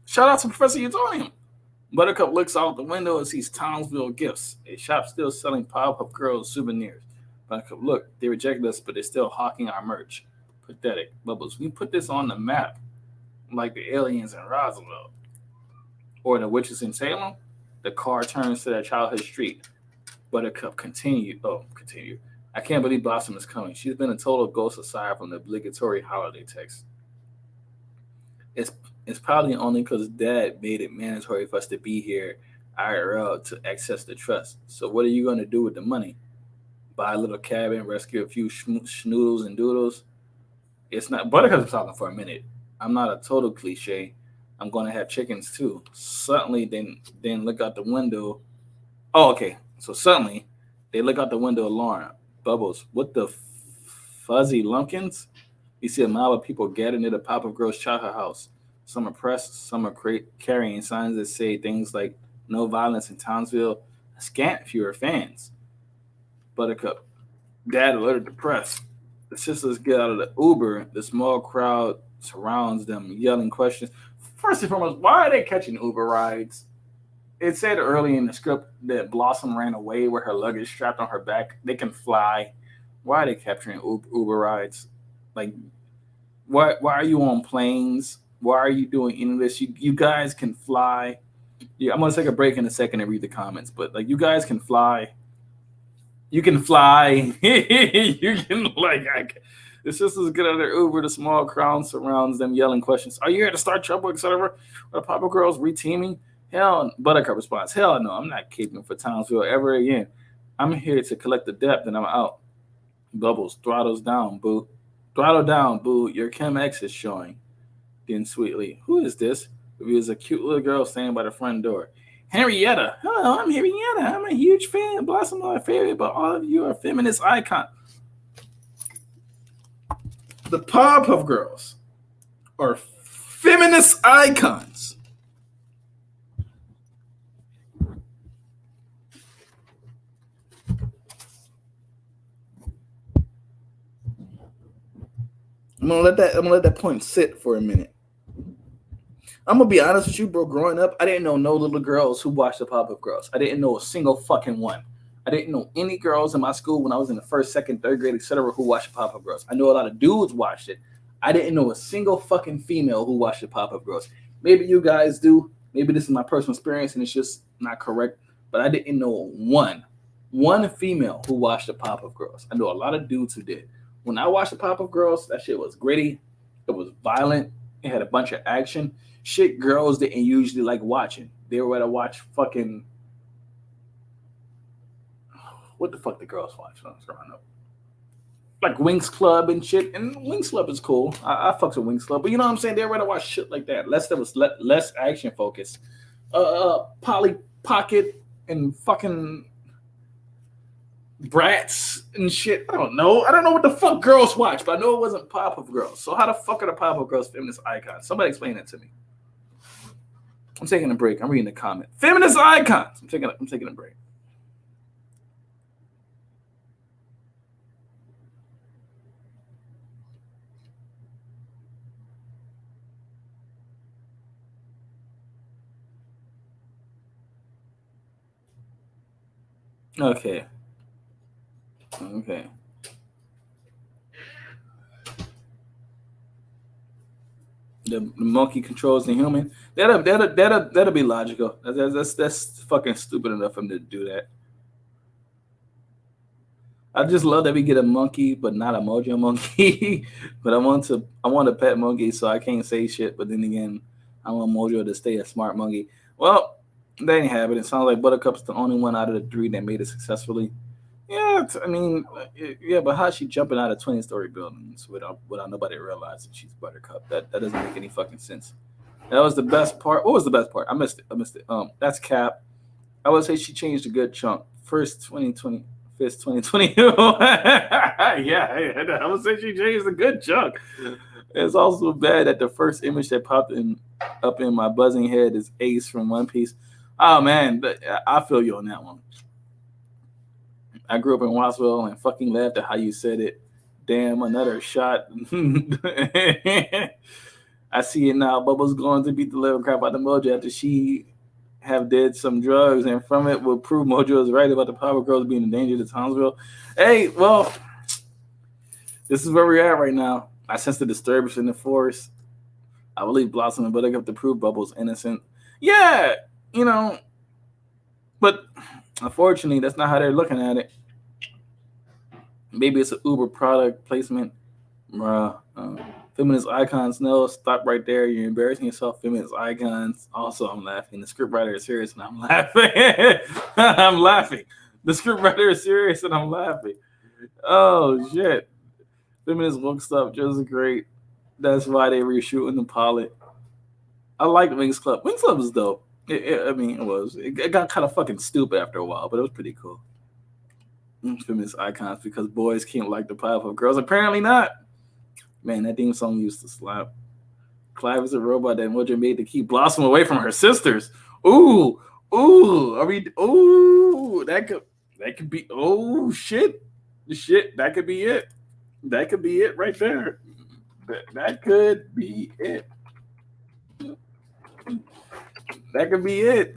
A: Shout out to Professor Utonium. Buttercup looks out the window and sees Townsville Gifts, a shop still selling PowerPuff Girls souvenirs. Buttercup, look, they rejected us, but they're still hawking our merch. Pathetic. Bubbles, we put this on the map, like the aliens in Roswell or the witches in Salem. The car turns to their childhood street. Buttercup continued. Continue. I can't believe Blossom is coming. She's been a total ghost aside from the obligatory holiday text. It's probably only because Dad made it mandatory for us to be here IRL to access the trust. So what are you going to do with the money? Buy a little cabin, rescue a few schnoodles and doodles? It's not. Buttercup's talking for a minute. I'm not a total cliche. I'm going to have chickens too. Suddenly, then look out the window. Oh, okay. So suddenly, they look out the window of Lauren. Bubbles, what the fuzzy lumpkins? You see a mob of people gathered near the Pop-Up Girls childhood house. Some are pressed, some are carrying signs that say things like "No violence in Townsville." Scant fewer fans. Buttercup, Dad alerted the press. The sisters get out of the Uber. The small crowd surrounds them, yelling questions. First and foremost, why are they catching Uber rides? It said early in the script that Blossom ran away with her luggage strapped on her back. They can fly. Why are they capturing Uber rides? Like, why are you on planes? Why are you doing any of this? You guys can fly. Yeah, I'm gonna take a break in a second and read the comments, but like, you guys can fly. You can fly. You can the sisters get out of their Uber. The small crowd surrounds them, yelling questions. Are you here to start trouble, etc.? Are the Papa Girls reteaming? Hell, Buttercup responds. Hell no, I'm not keeping for Townsville ever again. I'm here to collect the debt, and I'm out. Bubbles throttles down, boo. Throttle down, boo. Your Chem X is showing. Then sweetly, who is this? Reveals a cute little girl standing by the front door. Henrietta. Hello, I'm Henrietta. I'm a huge fan. Blossom my favorite, but all of you are feminist icons. The Powerpuff Girls are feminist icons. I'm gonna let that point sit for a minute. I'm gonna be honest with you, bro. Growing up, I didn't know no little girls who watched the Powerpuff Girls. I didn't know a single fucking one. I didn't know any girls in my school when I was in the first, second, third grade, etc., who watched the Powerpuff Girls. I know a lot of dudes watched it. I didn't know a single fucking female who watched the Powerpuff Girls. Maybe you guys do. Maybe this is my personal experience and it's just not correct. But I didn't know one female who watched the Powerpuff Girls. I know a lot of dudes who did. When I watched the Powerpuff Girls, that shit was gritty. It was violent. It had a bunch of action. Shit girls didn't usually like watching. They were to watch fucking... What the fuck the girls watch when I was growing up? Like Winx Club and shit. And Winx Club is cool. I fucks with Winx Club. But you know what I'm saying? They were to watch shit like that. There was less action focused. Polly Pocket and fucking... Bratz and shit. I don't know what the fuck girls watch, but I know it wasn't Powerpuff Girls. So how the fuck are the Powerpuff Girls feminist icons? Somebody explain that to me. I'm taking a break. I'm reading the comment. Feminist icons. I'm taking a break. Okay. The monkey controls the human. That'll be logical. That's fucking stupid enough for him to do that. I just love that we get a monkey, but not a mojo monkey. But I want a pet monkey, so I can't say shit. But then again, I want Mojo to stay a smart monkey. Well, they ain't have it. It sounds like Buttercup's the only one out of the three that made it successfully. Yeah, but how's she jumping out of 20-story buildings without nobody realizing she's Buttercup? That doesn't make any fucking sense. That was the best part. What was the best part? I missed it. That's Cap. I would say she changed a good chunk. First 15 Fist 2020. Yeah, I would say she changed a good chunk. It's also bad that the first image that popped up in my buzzing head is Ace from One Piece. Oh man, I feel you on that one. I grew up in Wattsville and fucking laughed at how you said it. Damn, another shot. I see it now. Bubbles going to beat the living crap out of Mojo after she have did some drugs, and from it will prove Mojo is right about the Power Girls being a danger to Townsville. Hey, well, this is where we're at right now. I sense the disturbance in the force. I believe Blossom and Buttercup to prove Bubbles innocent. Yeah, but unfortunately, that's not how they're looking at it. Maybe it's an Uber product placement. Feminist icons, no, stop right there. You're embarrassing yourself. Feminist icons. Also, I'm laughing. The scriptwriter is serious and I'm laughing. I'm laughing. The scriptwriter is serious and I'm laughing. Oh, shit. Feminist woke stuff just great. That's why they reshooting the pilot. I like Wings Club. Wings Club was dope. It was. It got kind of fucking stupid after a while, but it was pretty cool. Feminist icons because boys can't like the PowerPuff Girls. Apparently not. Man, that theme song used to slap. Clive is a robot that Mojo made to keep Blossom away from her sisters. Ooh, that could be. Oh shit, that could be it. That could be it right there. That could be it. That could be it.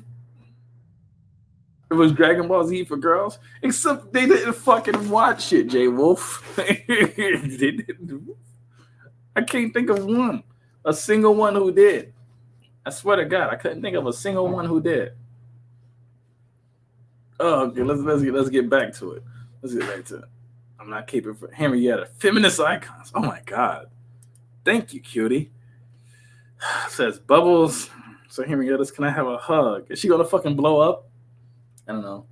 A: It was Dragon Ball Z for girls, except they didn't fucking watch it, J Wolf. They didn't. I can't think of a single one who did. I swear to God, I couldn't think of a single one who did. Oh, okay, let's get back to it. Let's get back to it. I'm not keeping for Henrietta. Feminist icons. Oh my God. Thank you, cutie. Says Bubbles. So Henrietta's, can I have a hug? Is she gonna fucking blow up? I don't know.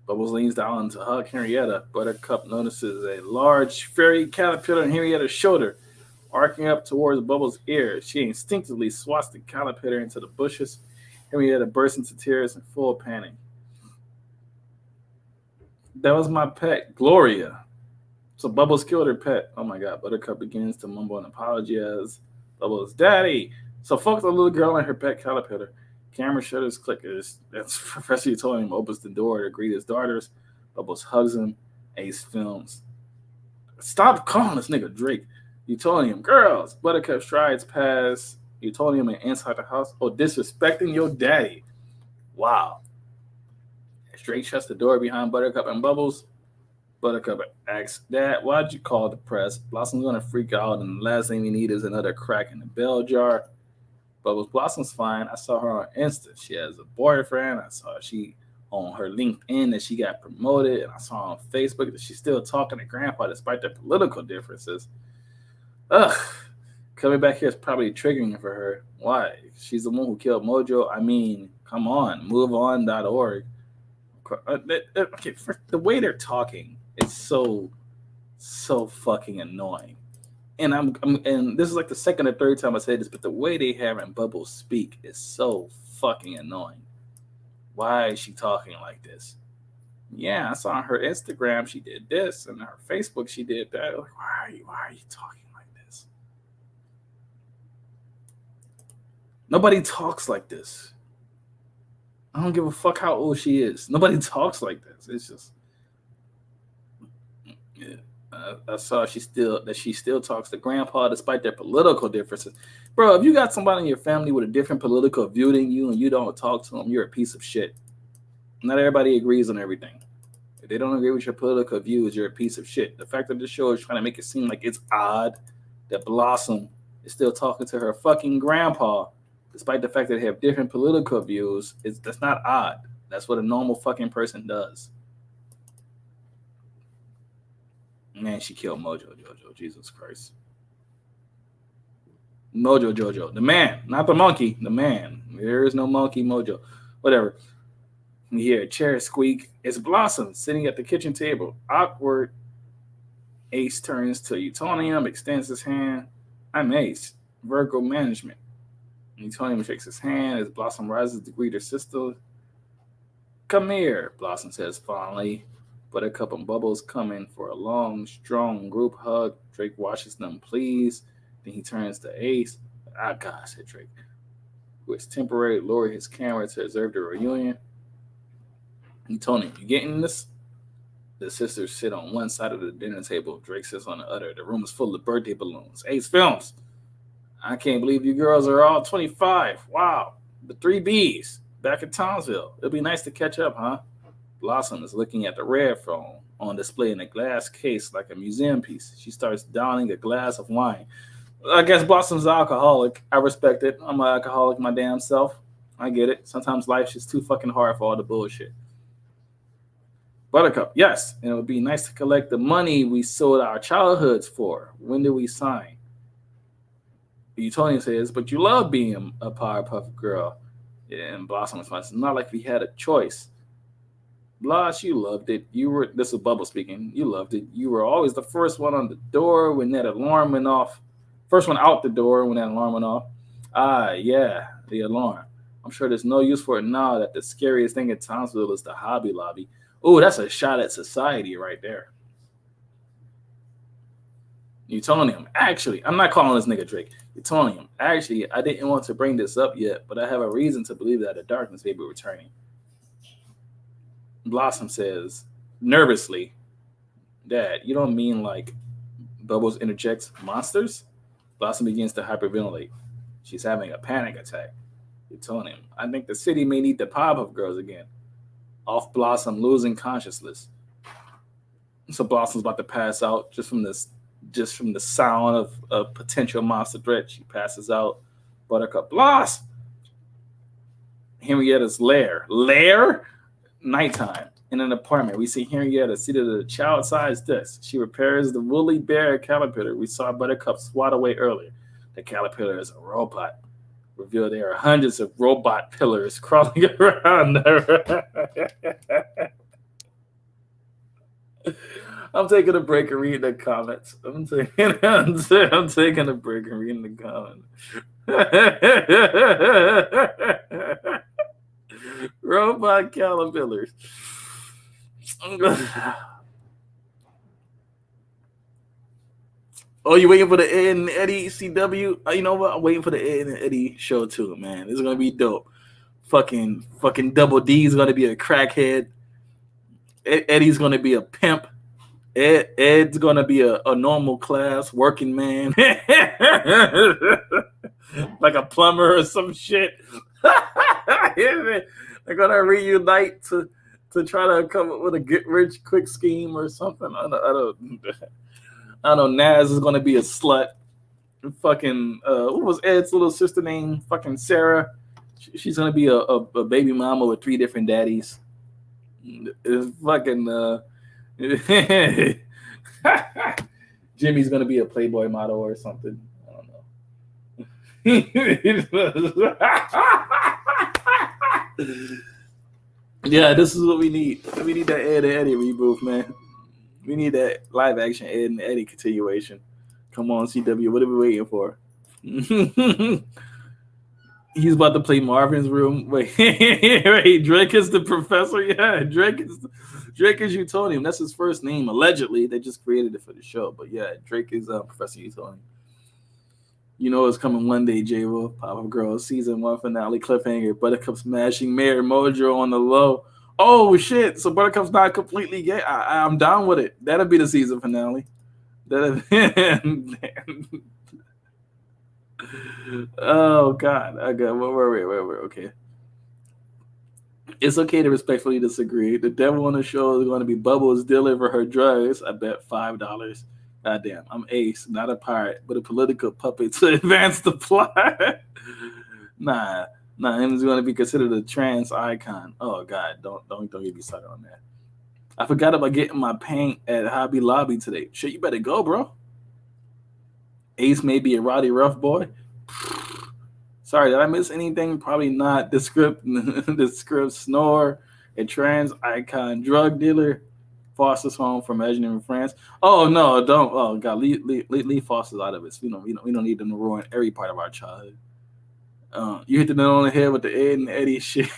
A: Bubbles leans down to hug Henrietta. Buttercup notices a large fairy caterpillar on Henrietta's shoulder, arcing up towards Bubbles' ear. She instinctively swats the caterpillar into the bushes. Henrietta bursts into tears in full panic. That was my pet, Gloria. So Bubbles killed her pet. Oh my God. Buttercup begins to mumble an apology as Bubbles, Daddy. So fuck the little girl and her pet caterpillar. Camera shutters click as Professor Utonium opens the door to greet his daughters. Bubbles hugs him. Ace films. Stop calling this nigga Drake. Utonium, girls. Buttercup strides past Utonium and inside the house. Oh, disrespecting your daddy. Wow. Drake shuts the door behind Buttercup and Bubbles. Buttercup asks, Dad, why'd you call the press? Blossom's gonna freak out, and the last thing we need is another crack in the bell jar. Bubbles, Blossom's fine. I saw her on Insta. She has a boyfriend. I saw she on her LinkedIn that she got promoted. And I saw on Facebook that she's still talking to Grandpa despite their political differences. Ugh. Coming back here is probably triggering for her. Why? She's the one who killed Mojo. I mean, come on. MoveOn.org. Okay, the way they're talking, it's so fucking annoying. And and this is like the second or third time I said this, but the way they having Bubbles speak is so fucking annoying. Why is she talking like this? Yeah, I saw on her Instagram she did this, and her Facebook she did that. Like, why are you talking like this? Nobody talks like this. I don't give a fuck how old she is. Nobody talks like this. It's just, yeah. I saw she still talks to Grandpa despite their political differences. Bro, if you got somebody in your family with a different political view than you and you don't talk to them, you're a piece of shit. Not everybody agrees on everything. If they don't agree with your political views, you're a piece of shit. The fact that the show is trying to make it seem like it's odd that Blossom is still talking to her fucking grandpa, despite the fact that they have different political views, that's not odd. That's what a normal fucking person does. Man, she killed Mojo Jojo. Jesus Christ. Mojo Jojo. The man, not the monkey. The man. There is no monkey Mojo. Whatever. You hear a chair squeak. It's Blossom sitting at the kitchen table. Awkward. Ace turns to Utonium, extends his hand. I'm Ace. Virgo management. Utonium shakes his hand as Blossom rises to greet her sister. Come here, Blossom says fondly. Buttercup and Bubbles come in for a long, strong group hug. Drake watches them please. Then he turns to Ace. Ah, God, said Drake, who has temporarily lowered his camera to observe the reunion. He told him, "You getting this?" The sisters sit on one side of the dinner table. Drake sits on the other. The room is full of birthday balloons. Ace films. I can't believe you girls are all 25. Wow. The 3Bs. Back in Townsville. It'll be nice to catch up, huh? Blossom is looking at the red phone on display in a glass case like a museum piece. She starts downing a glass of wine. I guess Blossom's an alcoholic. I respect it. I'm an alcoholic my damn self. I get it. Sometimes life's just too fucking hard for all the bullshit. Buttercup, yes. And it would be nice to collect the money we sold our childhoods for. When do we sign? Utonium says, but you love being a Powerpuff Girl. Yeah, and Blossom responds, it's not like we had a choice. Bloss, you loved it. This is Bubble speaking. You loved it. You were always the first one on the door when that alarm went off. First one out the door when that alarm went off. Ah, yeah, the alarm. I'm sure there's no use for it now that the scariest thing in Townsville is the Hobby Lobby. Oh, that's a shot at society right there. Utonium. Actually, I'm not calling this nigga Drake. Utonium. Actually, I didn't want to bring this up yet, but I have a reason to believe that the darkness may be returning. Blossom says, nervously, Dad, you don't mean like Bubbles interjects monsters? Blossom begins to hyperventilate. She's having a panic attack. Utonium. I think the city may need the Powerpuff Girls again. Off Blossom losing consciousness. So Blossom's about to pass out just from the sound of a potential monster threat. She passes out. Buttercup, Bloss! Henrietta's lair. Lair? Nighttime. In an apartment, we see Henrietta seated at a child-sized desk. She repairs the woolly bear caterpillar we saw Buttercup swat away earlier. The caterpillar is a robot. Revealed there are hundreds of robot pillars crawling around her. I'm taking a break and reading the comments. I'm taking a break and reading the comments. Robot caterpillars. Oh, you waiting for the Ed and Eddie CW? You know what? I'm waiting for the Ed and Eddie show too, man. This is gonna be dope. Fucking Double D's gonna be a crackhead. Eddie's gonna be a pimp. Ed's gonna be a normal class working man, like a plumber or some shit. They're gonna reunite to try to come up with a get rich quick scheme or something. I don't know. Naz is gonna be a slut. Fucking what was Ed's little sister name? Fucking Sarah. She's gonna be a baby mama with 3 different daddies. It's fucking Jimmy's gonna be a Playboy model or something. I don't know. Yeah, this is what we need. We need that Ed and Eddie reboot, man. We need that live action Ed and Eddie continuation. Come on, CW. What are we waiting for? He's about to play Marvin's Room. Wait, Drake is the professor? Yeah, Drake is Utonium. That's his first name, allegedly. They just created it for the show. But yeah, Drake is Professor Utonium. You know it's coming one day, J-Wolf. Powerpuff Girls Season 1 finale cliffhanger. Buttercup smashing Mayor Mojo on the low. Oh, shit. So Buttercup's not completely gay. I'm down with it. That'll be the season finale. Oh, God. Okay, wait. Okay. It's okay to respectfully disagree. The devil on the show is going to be Bubbles deliver her drugs. I bet $5. Goddamn, I'm Ace, not a pirate, but a political puppet to advance the plot. Nah, him is going to be considered a trans icon. Oh God, don't get me started on that. I forgot about getting my paint at Hobby Lobby today. Shit, you better go, bro. Ace may be a rowdy rough boy. Sorry, did I miss anything? Probably not. The script snore, a trans icon, drug dealer. Foster's home from Imaginary France. Oh no, don't. Oh God, leave Foster's out of it. We don't need them to ruin every part of our childhood. You hit the nail on the head with the Ed and Eddie shit.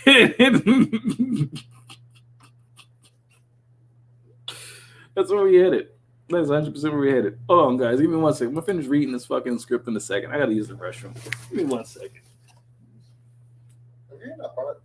A: That's where we headed. That's 100% where we headed. Hold on, guys. Give me 1 second. I'm gonna finish reading this fucking script in a second. I gotta use the restroom. Give me 1 second.
B: Are you in that part?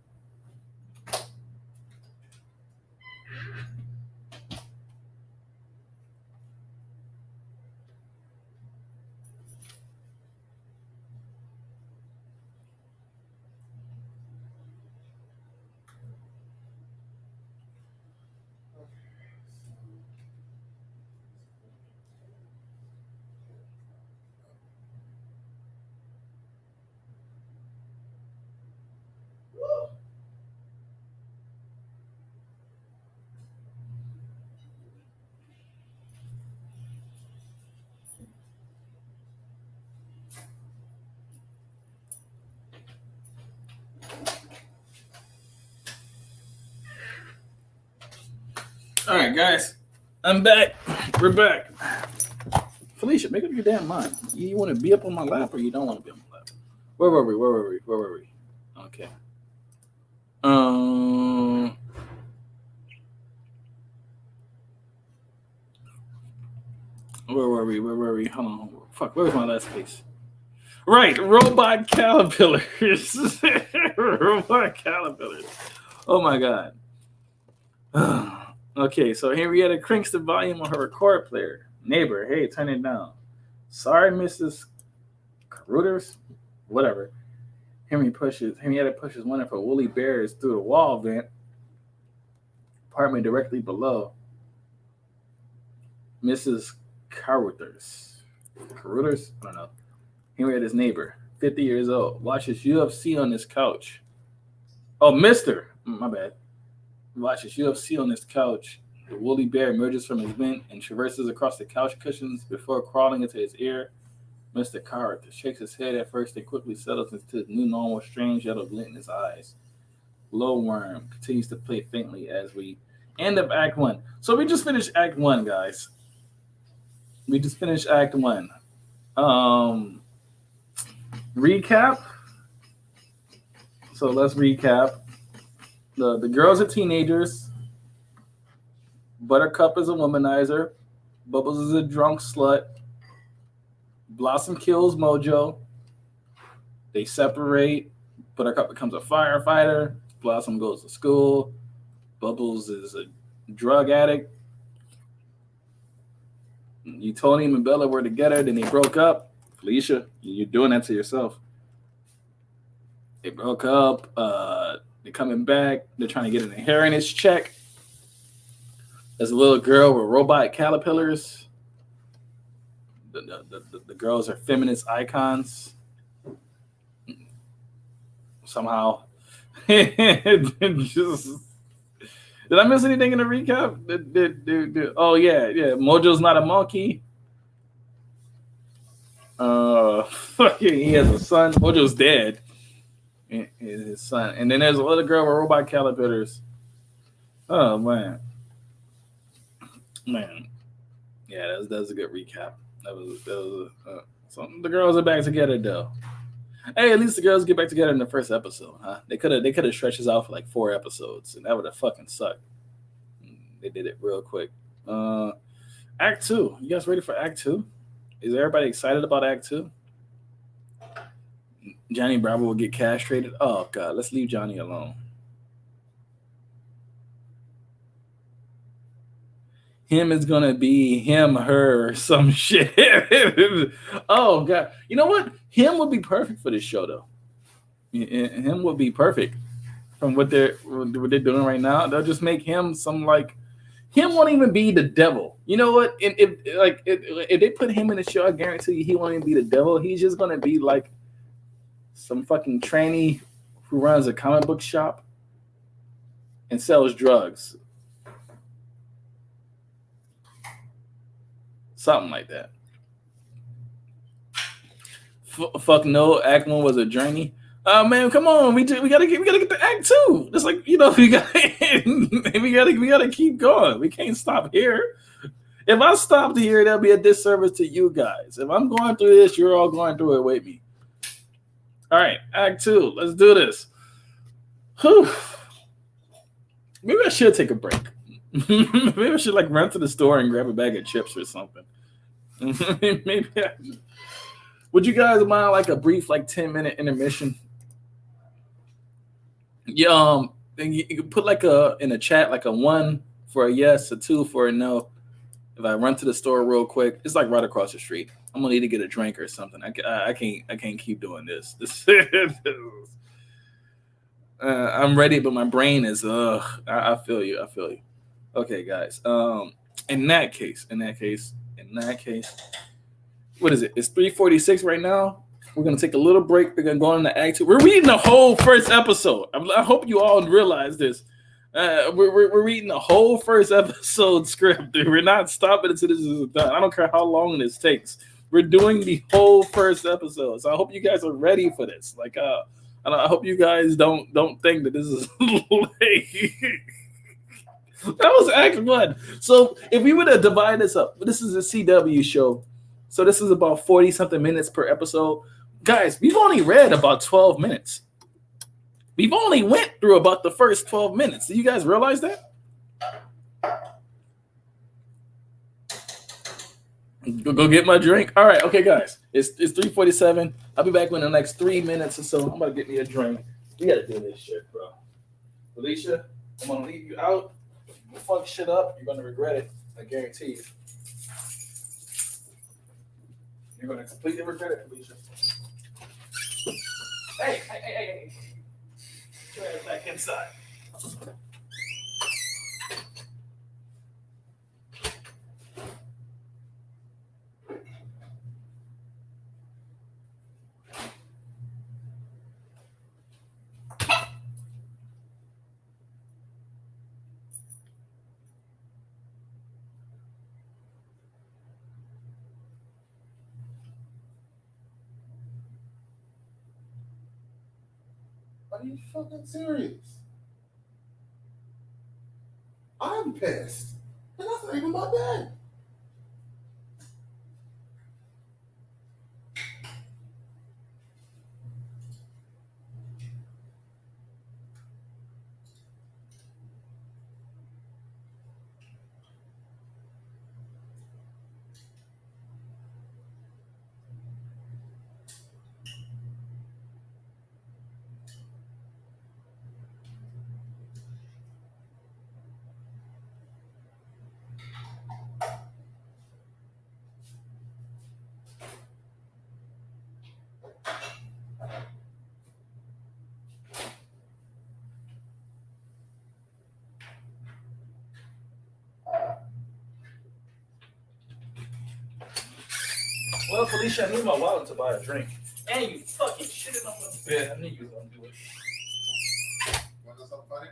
A: All right, guys. I'm back. We're back. Felicia, make up your damn mind. You want to be up on my lap or you don't want to be on my lap? Where were we? Okay. Where were we? Hold on. Fuck, where's my last piece? Right, robot caterpillars. Robot caterpillars. Oh my god. Okay, so Henrietta cranks the volume on her record player. Neighbor, hey, turn it down. Sorry, Mrs. Carruthers? Whatever. Henrietta pushes one of her woolly bears through the wall vent. Apartment directly below. Mrs. Carruthers? I don't know. Henrietta's neighbor, 50 years old, watches UFC on this couch. Oh, Mr. My bad. Watches UFC on this couch. The woolly bear emerges from his vent and traverses across the couch cushions before crawling into his ear. Mr. Carruthers shakes his head at first and quickly settles into his new normal, strange yellow glint in his eyes. Glowworm continues to play faintly as we end of Act 1. So we just finished Act 1, guys. We just finished Act 1. Recap. So let's recap. The girls are teenagers. Buttercup is a womanizer. Bubbles is a drunk slut. Blossom kills Mojo. They separate. Buttercup becomes a firefighter. Blossom goes to school. Bubbles is a drug addict. Utonium and Bella were together. Then they broke up. Felicia, you're doing that to yourself. They broke up. They're coming back. They're trying to get an inheritance check. There's a little girl with robot caterpillars. The girls are feminist icons. Somehow. Did I miss anything in the recap? Oh, yeah. Mojo's not a monkey. Fucking, he has a son. Mojo's dead. His son. And then there's a little girl with robot caterpillars. Oh, man. Yeah, that was a good recap. So the girls are back together though. Hey, at least the girls get back together in the first episode, huh? They could have stretched this out for like 4 episodes, and that would have fucking sucked. They did it real quick. Act 2. You guys ready for Act 2? Is everybody excited about Act 2? Johnny Bravo will get castrated. Oh god, let's leave Johnny alone. Him is gonna be him, her, some shit. Oh god, you know what? Him would be perfect for this show, though. Him would be perfect from what they're doing right now. They'll just make him some like him won't even be the devil. You know what? If they put him in the show, I guarantee you he won't even be the devil. He's just gonna be like some fucking tranny who runs a comic book shop and sells drugs. Something like that. Fuck no, Act 1 was a journey. Oh man, come on, we gotta get to Act 2. It's like, you know, we gotta keep going. We can't stop here. If I stopped here, that'll be a disservice to you guys. If I'm going through this, you're all going through it with me. All right, Act 2. Let's do this. Whew. Maybe I should take a break. Maybe I should like run to the store and grab a bag of chips or something. Maybe. Would you guys mind like a brief like 10-minute intermission? Yeah. And you can put like a in a chat like a 1 for a yes, a 2 for a no. If I run to the store real quick, it's like right across the street. I'm gonna need to get a drink or something. I can't keep doing this. I'm ready, but my brain is I feel you. I feel you. Okay, guys. In that case, what is it? It's 3:46 right now. We're gonna take a little break. We're gonna go on to Act 2. We're reading the whole first episode. I hope you all realize this. We're reading the whole first episode script. We're not stopping until this is done. I don't care how long this takes. We're doing the whole first episode. So I hope you guys are ready for this. Like, I hope you guys don't think that this is late. That was Act 1. So if we were to divide this up, this is a CW show. So this is about 40 something minutes per episode. Guys, we've only read about 12 minutes. We've only went through about the first 12 minutes. Do you guys realize that? Go get my drink. All right, okay, guys. It's 3:47. I'll be back in the next 3 minutes or so. I'm about to get me a drink. We gotta do this shit, bro. Felicia, I'm gonna leave you out. You fuck shit up, you're gonna regret it. I guarantee you. You're gonna completely regret it, Felicia. Hey. Get your ass back inside.
B: Are you fucking serious? I'm pissed. And that's not even my bed.
A: Well, Felicia, I need my wallet to buy a drink. And you fucking shitted on the bed. I knew you were gonna do it.
B: Want to know something funny?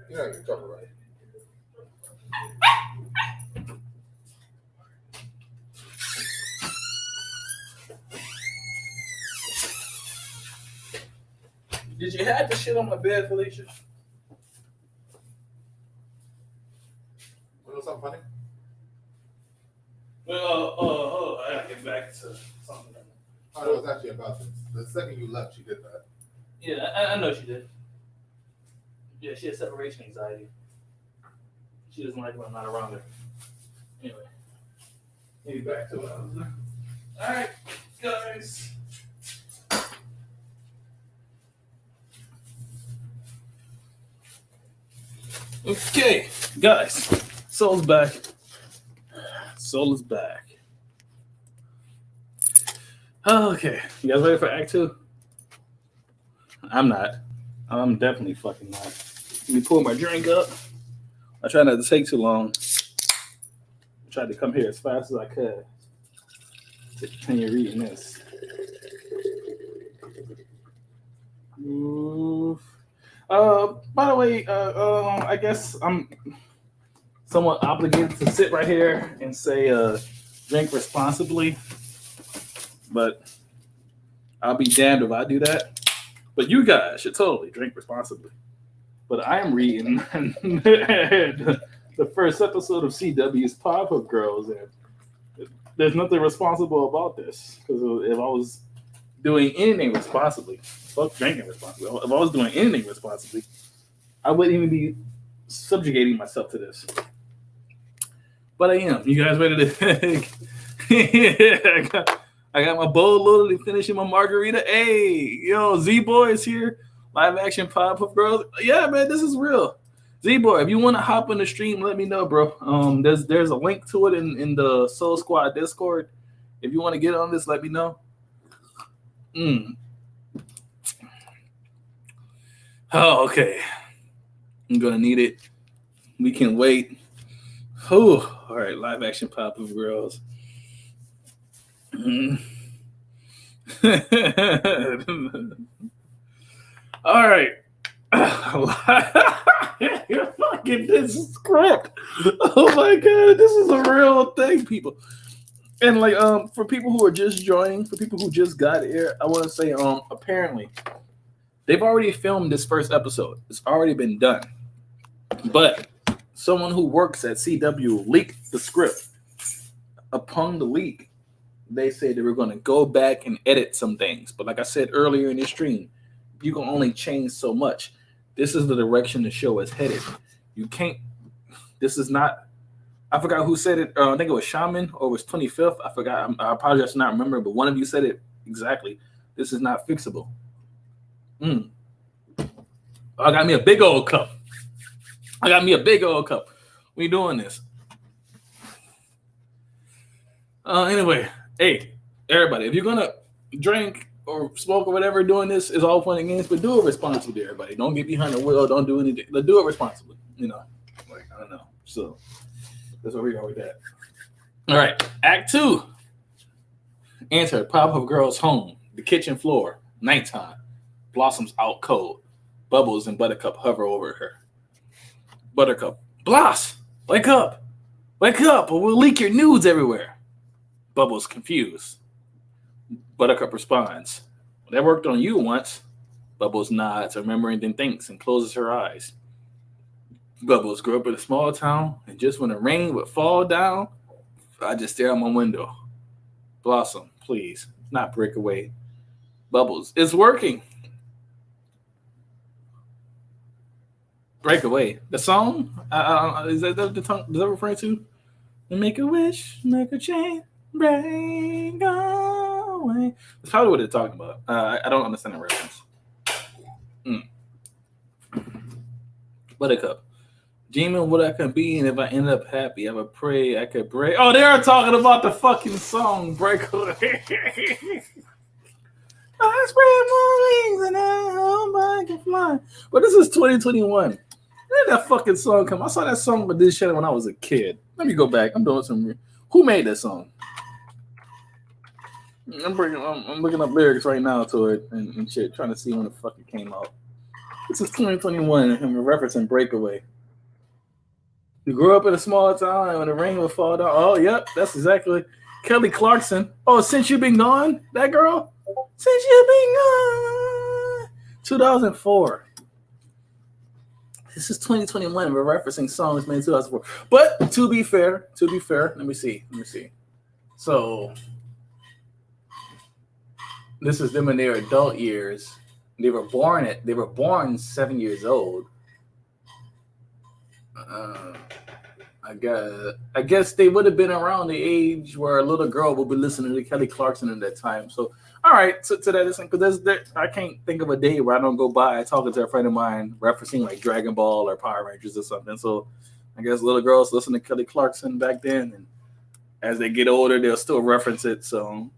B: You're not in trouble, right?
A: Did you have the shit on my bed, Felicia?
B: You know something funny?
A: Well, I gotta get back to something.
B: Oh, no, it was actually about this. The second you left, she did that.
A: Yeah, I know she did. Yeah, she has separation anxiety. She doesn't like when I'm not around her. Anyway, maybe back to what I was doing. All right, guys. Okay, guys. Soul's back. Soul is back. Okay, you guys ready for Act 2? I'm not. I'm definitely fucking not. Let me pour my drink up. I try not to take too long. I tried to come here as fast as I could to continue reading this. Oof. By the way, I guess I'm somewhat obligated to sit right here and say drink responsibly, but I'll be damned if I do that. But you guys should totally drink responsibly. But I am reading the first episode of CW's PowerPuff Girls, and there's nothing responsible about this. Because if I was doing anything responsibly, fuck drinking responsibly. If I was doing anything responsibly, I wouldn't even be subjugating myself to this. But I am. You guys ready to? Yeah, I got my bowl loaded, finishing my margarita. Hey, yo, Z-Boy is here. Live action Powerpuff Girls. Yeah, man, this is real. Z-Boy, if you want to hop on the stream, let me know, bro. There's a link to it in the Soul Squad Discord. If you want to get on this, let me know. Oh, okay. I'm gonna need it. We can wait. Oh, all right. Live action Powerpuff Girls. All right. Fucking this script. Oh my god, this is a real thing, people. And like for people who are just joining, for people who just got here, I want to say apparently they've already filmed this first episode. It's already been done. But someone who works at CW leaked the script. Upon the leak, they said they were going to go back and edit some things. But like I said earlier in this stream, you can only change so much. This is the direction the show is headed. You can't. This is not. I forgot who said it. I think it was Shaman or it was 25th. I forgot. I apologize for not remembering, but one of you said it exactly. This is not fixable. I got me a big old cup. We doing this. Anyway, hey, everybody, if you're gonna drink or smoke or whatever, doing this is all fun and games, but do it responsibly, everybody. Don't get behind the wheel. Don't do anything. But do it responsibly. You know, like I don't know. So that's where we are with that. All right, Act 2. Enter PowerPuff Girl's home. The kitchen floor. Nighttime. Blossom's out cold. Bubbles and Buttercup hover over her. Buttercup, Bloss, wake up, or we'll leak your nudes everywhere. Bubbles confused. Buttercup responds, that worked on you once. Bubbles nods, remembering, then thinks and closes her eyes. Bubbles grew up in a small town, and just when the rain would fall down, I just stare out my window. Blossom, please, not break away. Bubbles, it's working. Break away. The song? Is that the tongue? Does that refer to? Make a wish, make a chain, break away. That's probably what they're talking about. I don't understand the reference. Buttercup. Dreaming what I could be, and if I end up happy, I would pray I could break. Oh, they are talking about the fucking song Break Away. I spread my wings and I hope I can fly. But this is 2021. Where did that fucking song come? I saw that song with this shit when I was a kid. Let me go back. I'm doing some. Who made that song? I'm looking up lyrics right now to it and shit, trying to see when the fuck it came out. This is 2021, and we're referencing Breakaway. You grew up in a small town, and when the rain would fall down. Oh, yep, that's exactly Kelly Clarkson. Oh, Since You've Been Gone, that girl. Since You've Been Gone. 2004. This is 2021. We're referencing songs made in 2004. But to be fair, let me see. So this is them in their adult years. They were born 7 years old. I guess they would have been around the age where a little girl would be listening to Kelly Clarkson at that time. So, all right, to that extent, because I can't think of a day where I don't go by talking to a friend of mine referencing like Dragon Ball or Power Rangers or something. So, I guess little girls listen to Kelly Clarkson back then, and as they get older, they'll still reference it. So,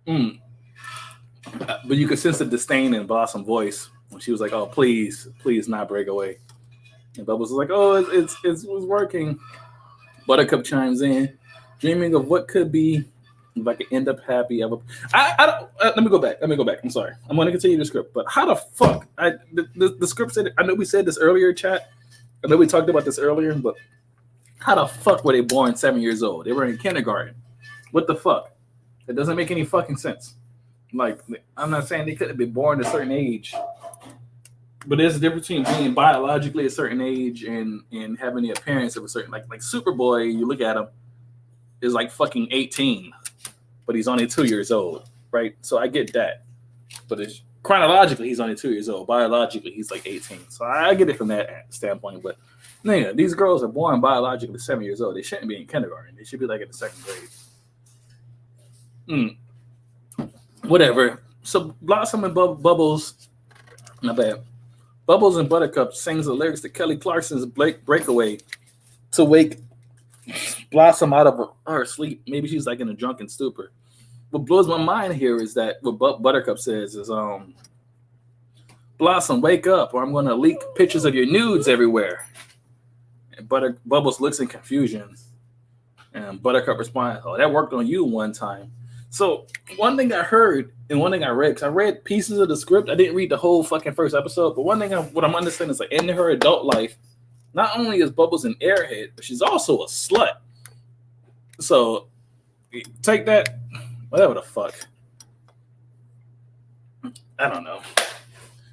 A: but you could sense the disdain in Blossom voice when she was like, "Oh, please not break away." And Bubbles was like, "Oh, it was working." Buttercup chimes in, dreaming of what could be if I could end up happy. Let me go back. I'm sorry. I'm going to continue the script. But how the fuck? The script said, I know we said this earlier, chat. I know we talked about this earlier, but how the fuck were they born 7 years old? They were in kindergarten. What the fuck? It doesn't make any fucking sense. Like, I'm not saying they couldn't be born at a certain age, but there's a difference between being biologically a certain age and having the appearance of a certain, like Superboy, you look at him, is like fucking 18, but he's only 2 years old, right? So I get that. But it's chronologically, he's only 2 years old. Biologically, he's like 18. So I get it from that standpoint. But yeah, these girls are born biologically 7 years old. They shouldn't be in kindergarten. They should be like in the second grade. Whatever. So Blossom and Bubbles, not bad. Bubbles and Buttercup sings the lyrics to Kelly Clarkson's Breakaway to wake Blossom out of her sleep. Maybe she's like in a drunken stupor. What blows my mind here is that what Buttercup says is, Blossom, wake up, or I'm going to leak pictures of your nudes everywhere. And Bubbles looks in confusion. And Buttercup responds, oh, that worked on you one time. So one thing I heard and one thing I read, because I read pieces of the script, I didn't read the whole fucking first episode. But one thing, what I'm understanding is like in her adult life, not only is Bubbles an airhead, but she's also a slut. So take that, whatever the fuck. I don't know.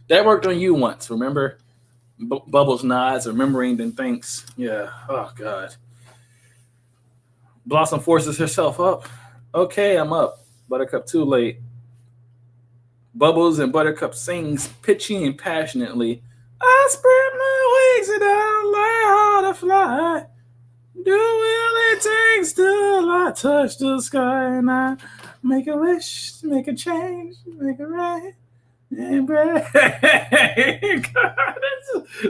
A: That worked on you once, remember? Bubbles nods, remembering, then thinks. Yeah. Oh God. Blossom forces herself up. Okay, I'm up. Buttercup too late. Bubbles and Buttercup sings pitchy and passionately. I spread my wings and I learn how to fly. Do all it takes till I touch the sky and I make a wish, make a change, make a right. And God,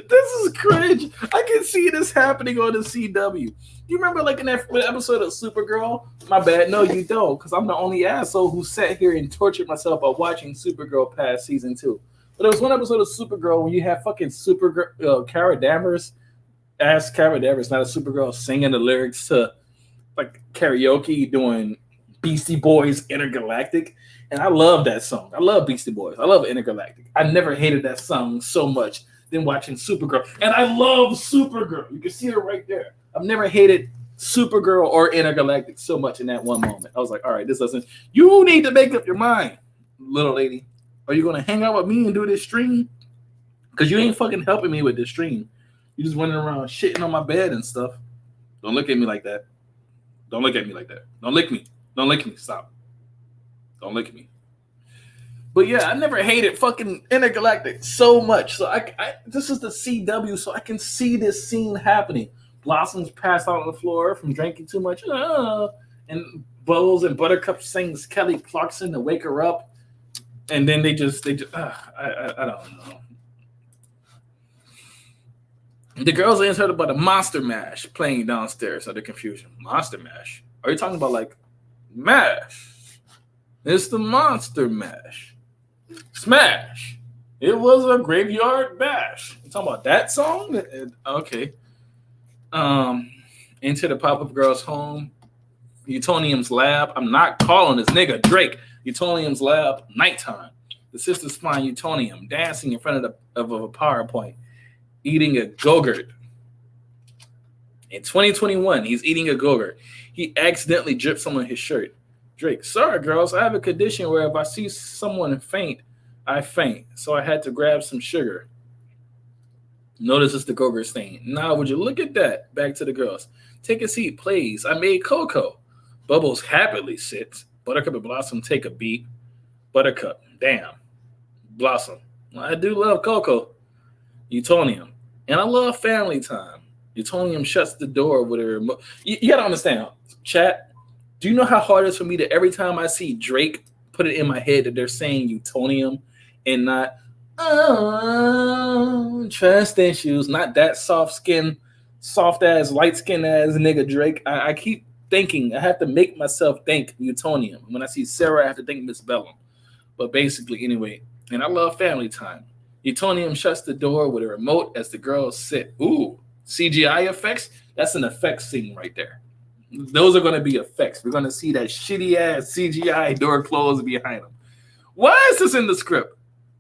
A: this is cringe. I can see this happening on the CW. You remember like in that episode of Supergirl? My bad. No, you don't, because I'm the only asshole who sat here and tortured myself by watching Supergirl past season 2. But there was one episode of Supergirl when you had fucking Supergirl, Kara Danvers, Kara Danvers, not a Supergirl, singing the lyrics to like karaoke doing Beastie Boys Intergalactic. And I love that song. I love Beastie Boys. I love Intergalactic. I never hated that song so much than watching Supergirl. And I love Supergirl. You can see her right there. I've never hated Supergirl or Intergalactic so much in that one moment. I was like, all right, this doesn't. You need to make up your mind, little lady. Are you going to hang out with me and do this stream? Because you ain't fucking helping me with this stream. You just running around shitting on my bed and stuff. Don't look at me like that. Don't look at me like that. Don't lick me. Don't lick me. Stop. Don't look at me. But yeah, I never hated fucking Intergalactic so much. So I this is the CW, so I can see this scene happening. Blossom's passed out on the floor from drinking too much. And Bubbles and Buttercup sings Kelly Clarkson to wake her up. And then they just I don't know. The girls answered about a Monster Mash playing downstairs at the confusion. Monster Mash? Are you talking about like MASH? It's the Monster Mash. Smash. It was a graveyard bash. You talking about that song? Okay. Into the pop-up girl's home. Utonium's lab. I'm not calling this nigga Drake. Utonium's lab. Nighttime. The sisters find Utonium dancing in front of a PowerPoint, eating a Go-Gurt. In 2021, he's eating a Go-Gurt. He accidentally dripped some on his shirt. Drake, sorry, girls, I have a condition where if I see someone faint, I faint. So I had to grab some sugar. Notice it's the Go-Gurt stain. Now, would you look at that? Back to the girls. Take a seat, please. I made cocoa. Bubbles happily sits. Buttercup and Blossom take a beat. Buttercup, damn. Blossom, I do love cocoa. Utonium, and I love family time. Utonium shuts the door with a remote. You got to understand, chat. Do you know how hard it is for me to every time I see Drake put it in my head that they're saying Utonium and not trust issues, not that soft ass, light skin ass nigga Drake. I keep thinking, I have to make myself think Utonium. When I see Sarah, I have to think Miss Bellum. But basically, anyway, and I love family time. Utonium shuts the door with a remote as the girls sit. Ooh, CGI effects? That's an effects scene right there. Those are going to be effects. We're going to see that shitty ass CGI door closed behind them. Why is this in the script?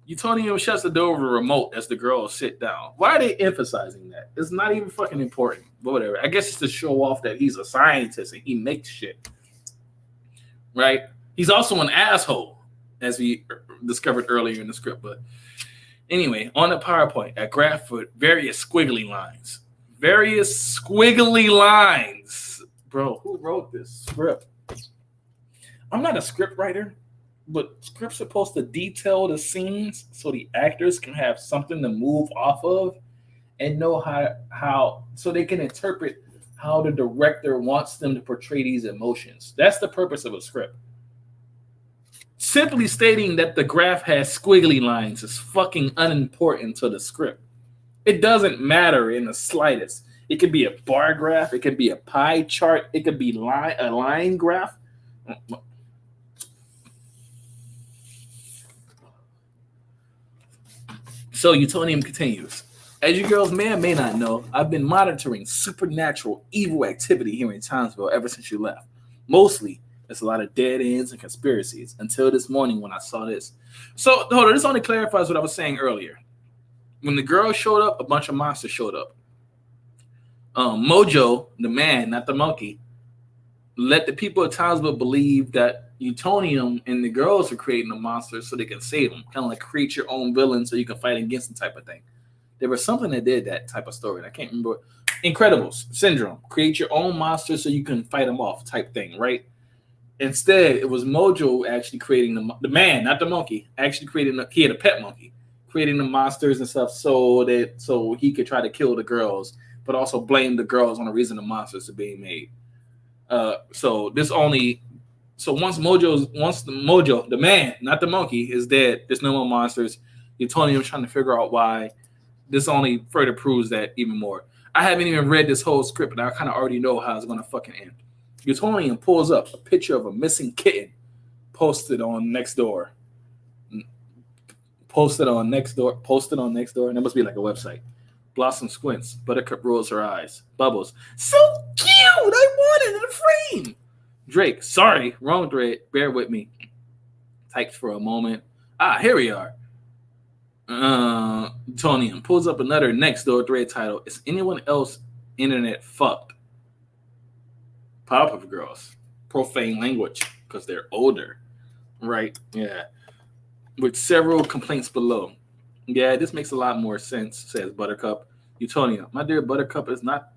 A: Utonium shuts the door with a remote as the girls sit down. Why are they emphasizing that? It's not even fucking important. But whatever. I guess it's to show off that he's a scientist and he makes shit. Right? He's also an asshole, as we discovered earlier in the script. But anyway, on the PowerPoint, a graph with various squiggly lines. Various squiggly lines. Bro, who wrote this script? I'm not a script writer, but scripts are supposed to detail the scenes so the actors can have something to move off of and know how so they can interpret how the director wants them to portray these emotions. That's the purpose of a script. Simply stating that the graph has squiggly lines is fucking unimportant to the script. It doesn't matter in the slightest. It could be a bar graph. It could be a pie chart. It could be a line graph. So Utonium continues. As you girls may or may not know, I've been monitoring supernatural evil activity here in Townsville ever since you left. Mostly There's a lot of dead ends and conspiracies until this morning when I saw this. So hold on, this only clarifies what I was saying earlier. When the girl showed up, a bunch of monsters showed up. Mojo, the man, not the monkey, let the people of Townsville believe that Utonium and the girls are creating the monsters so they can save them. Kind of like create your own villain so you can fight against them type of thing. There was something that did that type of story. I can't remember. Incredibles syndrome. Create your own monster so you can fight them off type thing, right? Instead, it was Mojo actually creating the man, not the monkey, actually creating he had a pet monkey, creating the monsters and stuff so he could try to kill the girls, but also blame the girls on the reason the monsters are being made. So once the Mojo, the man, not the monkey, is dead, there's no more monsters. Utonium's trying to figure out why. This only further proves that even more. I haven't even read this whole script, but I kind of already know how it's going to fucking end. Utonium pulls up a picture of a missing kitten posted on Nextdoor. And it must be like a website. Blossom squints. Buttercup rolls her eyes. Bubbles. So cute! I want it in a frame! Drake. Sorry. Wrong thread. Bear with me. Types for a moment. Here we are. Utonium pulls up another Nextdoor thread title. Is anyone else internet fucked? PowerPuff girls. Profane language because they're older. Right? Yeah. With several complaints below. Yeah, this makes a lot more sense, says Buttercup. Utonium, my dear Buttercup, it's not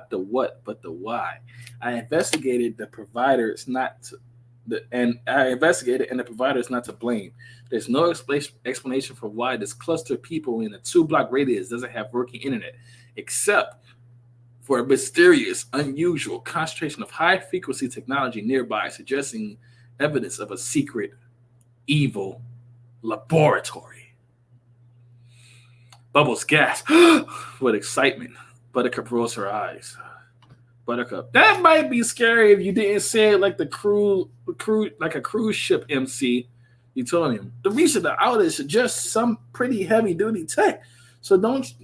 A: the what, but the why. I investigated the provider. It's not to, and the provider is not to blame. There's no explanation for why this cluster of people in a 2-block radius doesn't have working internet, except for a mysterious, unusual concentration of high-frequency technology nearby, suggesting evidence of a secret, evil laboratory. Bubbles gasp with excitement. Buttercup rolls her eyes. Buttercup, that might be scary if you didn't say it like like a cruise ship MC. Utonium, the reason the outage is just some pretty heavy duty tech. So didn't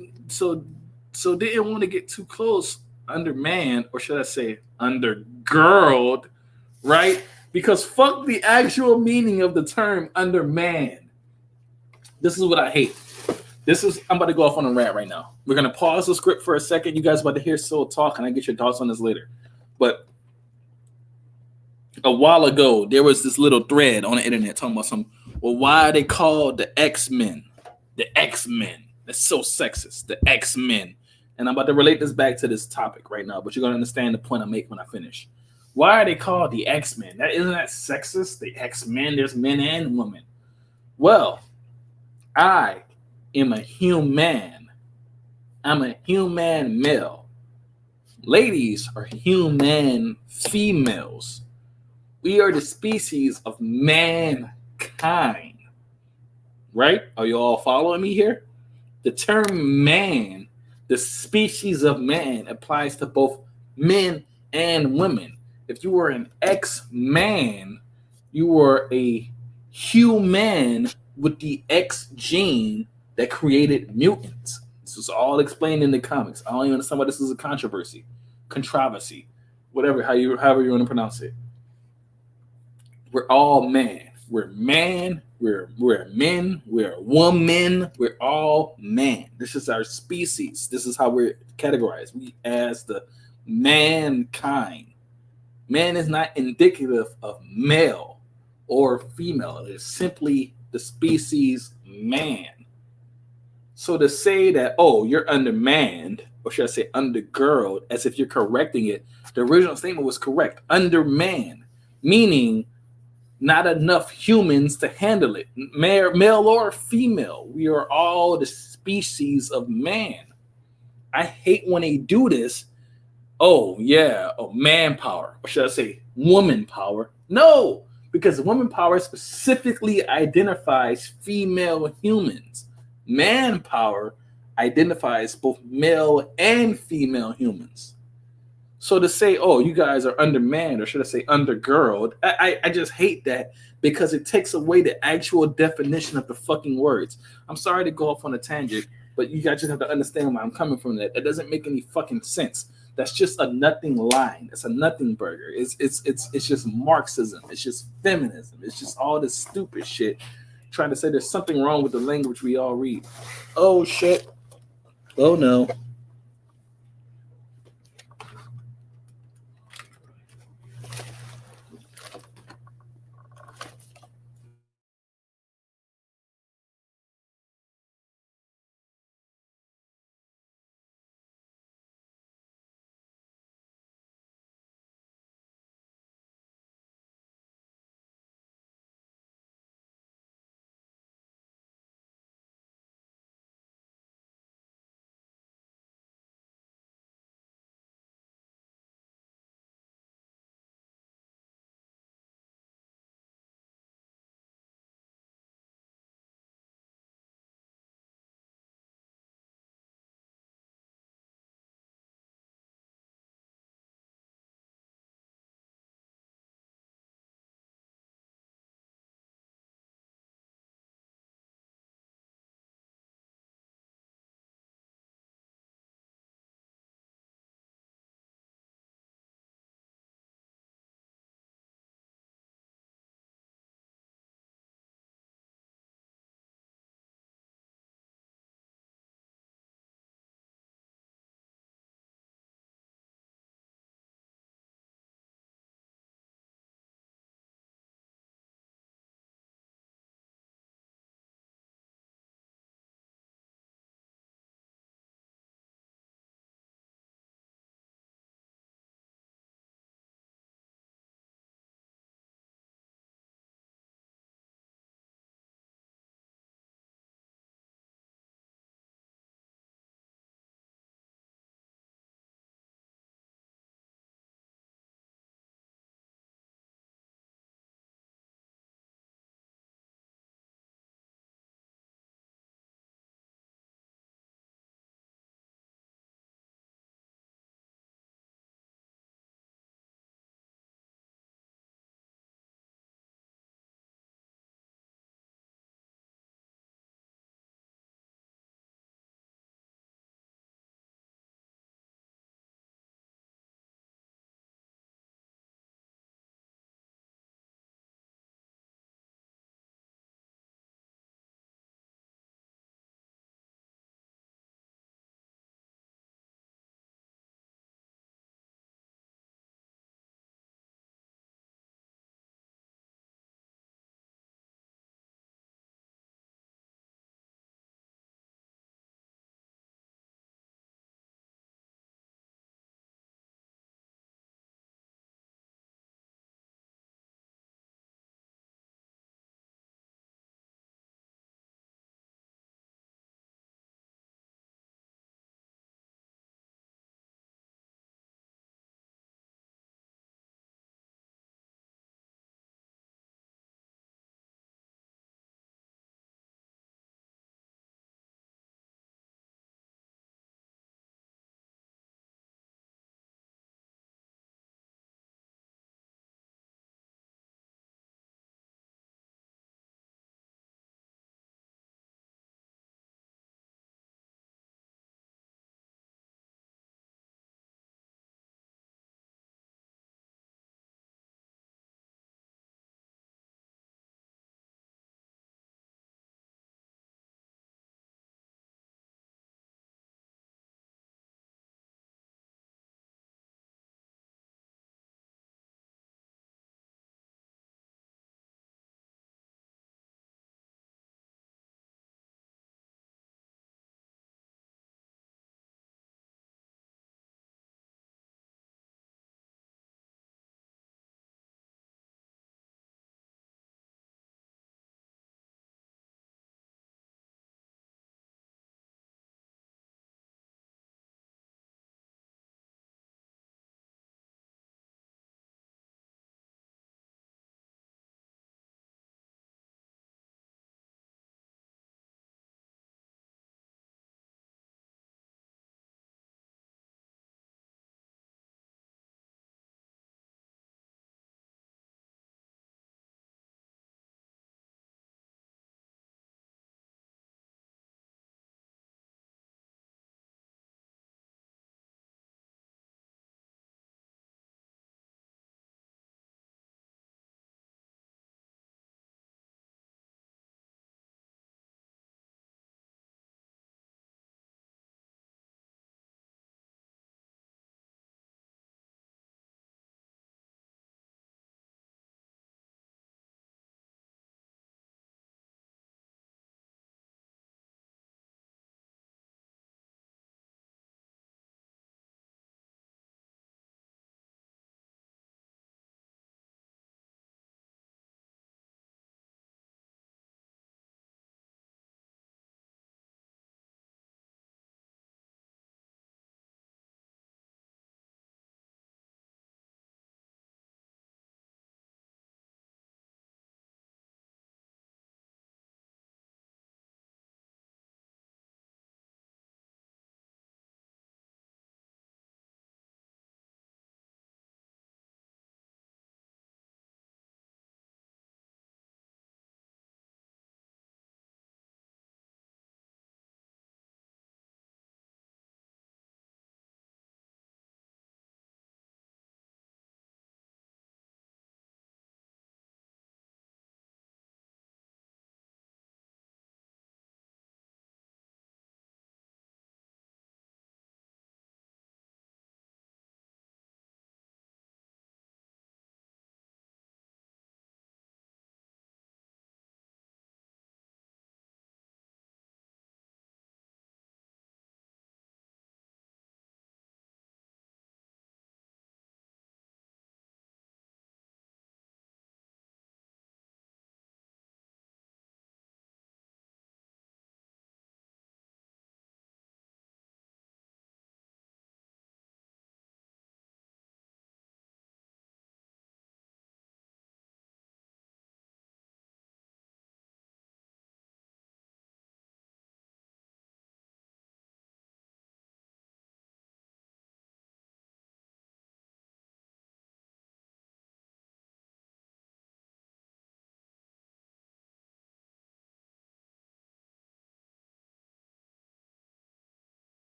A: want to get too close, undermanned, or should I say undergirled, right? Because fuck the actual meaning of the term undermanned. This is what I hate. I'm about to go off on a rant right now. We're going to pause the script for a second. You guys about to hear Soul talk, and I get your thoughts on this later. But a while ago, there was this little thread on the internet talking about why are they called the X-Men? The X-Men. That's so sexist. The X-Men. And I'm about to relate this back to this topic right now, but you're going to understand the point I make when I finish. Why are they called the X-Men? Isn't that sexist? The X-Men, there's men and women. Well, I am a human. I'm a human male. Ladies are human females. We are the species of mankind. Right? Are you all following me here? The term man, the species of man, applies to both men and women. If you were an X-man, you were a human with the X gene that created mutants. This was all explained in the comics. I don't even understand why this is a controversy, however you want to pronounce it. We're all man. We're man. We're men. We're woman. We're all man. This is our species. This is how we're categorized. We as the mankind. Man is not indicative of male or female. It is simply the species man. So to say that, you're undermanned, or should I say undergirled, as if you're correcting it, the original statement was correct. Undermanned, meaning not enough humans to handle it. Male or female, we are all the species of man. I hate when they do this. Manpower, or should I say woman power? No, because woman power specifically identifies female humans. Manpower identifies both male and female humans. So to say, you guys are undermanned, or should I say undergirled, I just hate that because it takes away the actual definition of the fucking words. I'm sorry to go off on a tangent, but you guys just have to understand where I'm coming from. That doesn't make any fucking sense. That's just a nothing line. It's a nothing burger. It's just Marxism. It's just feminism. It's just all this stupid shit trying to say there's something wrong with the language we all read. Oh shit. Oh no.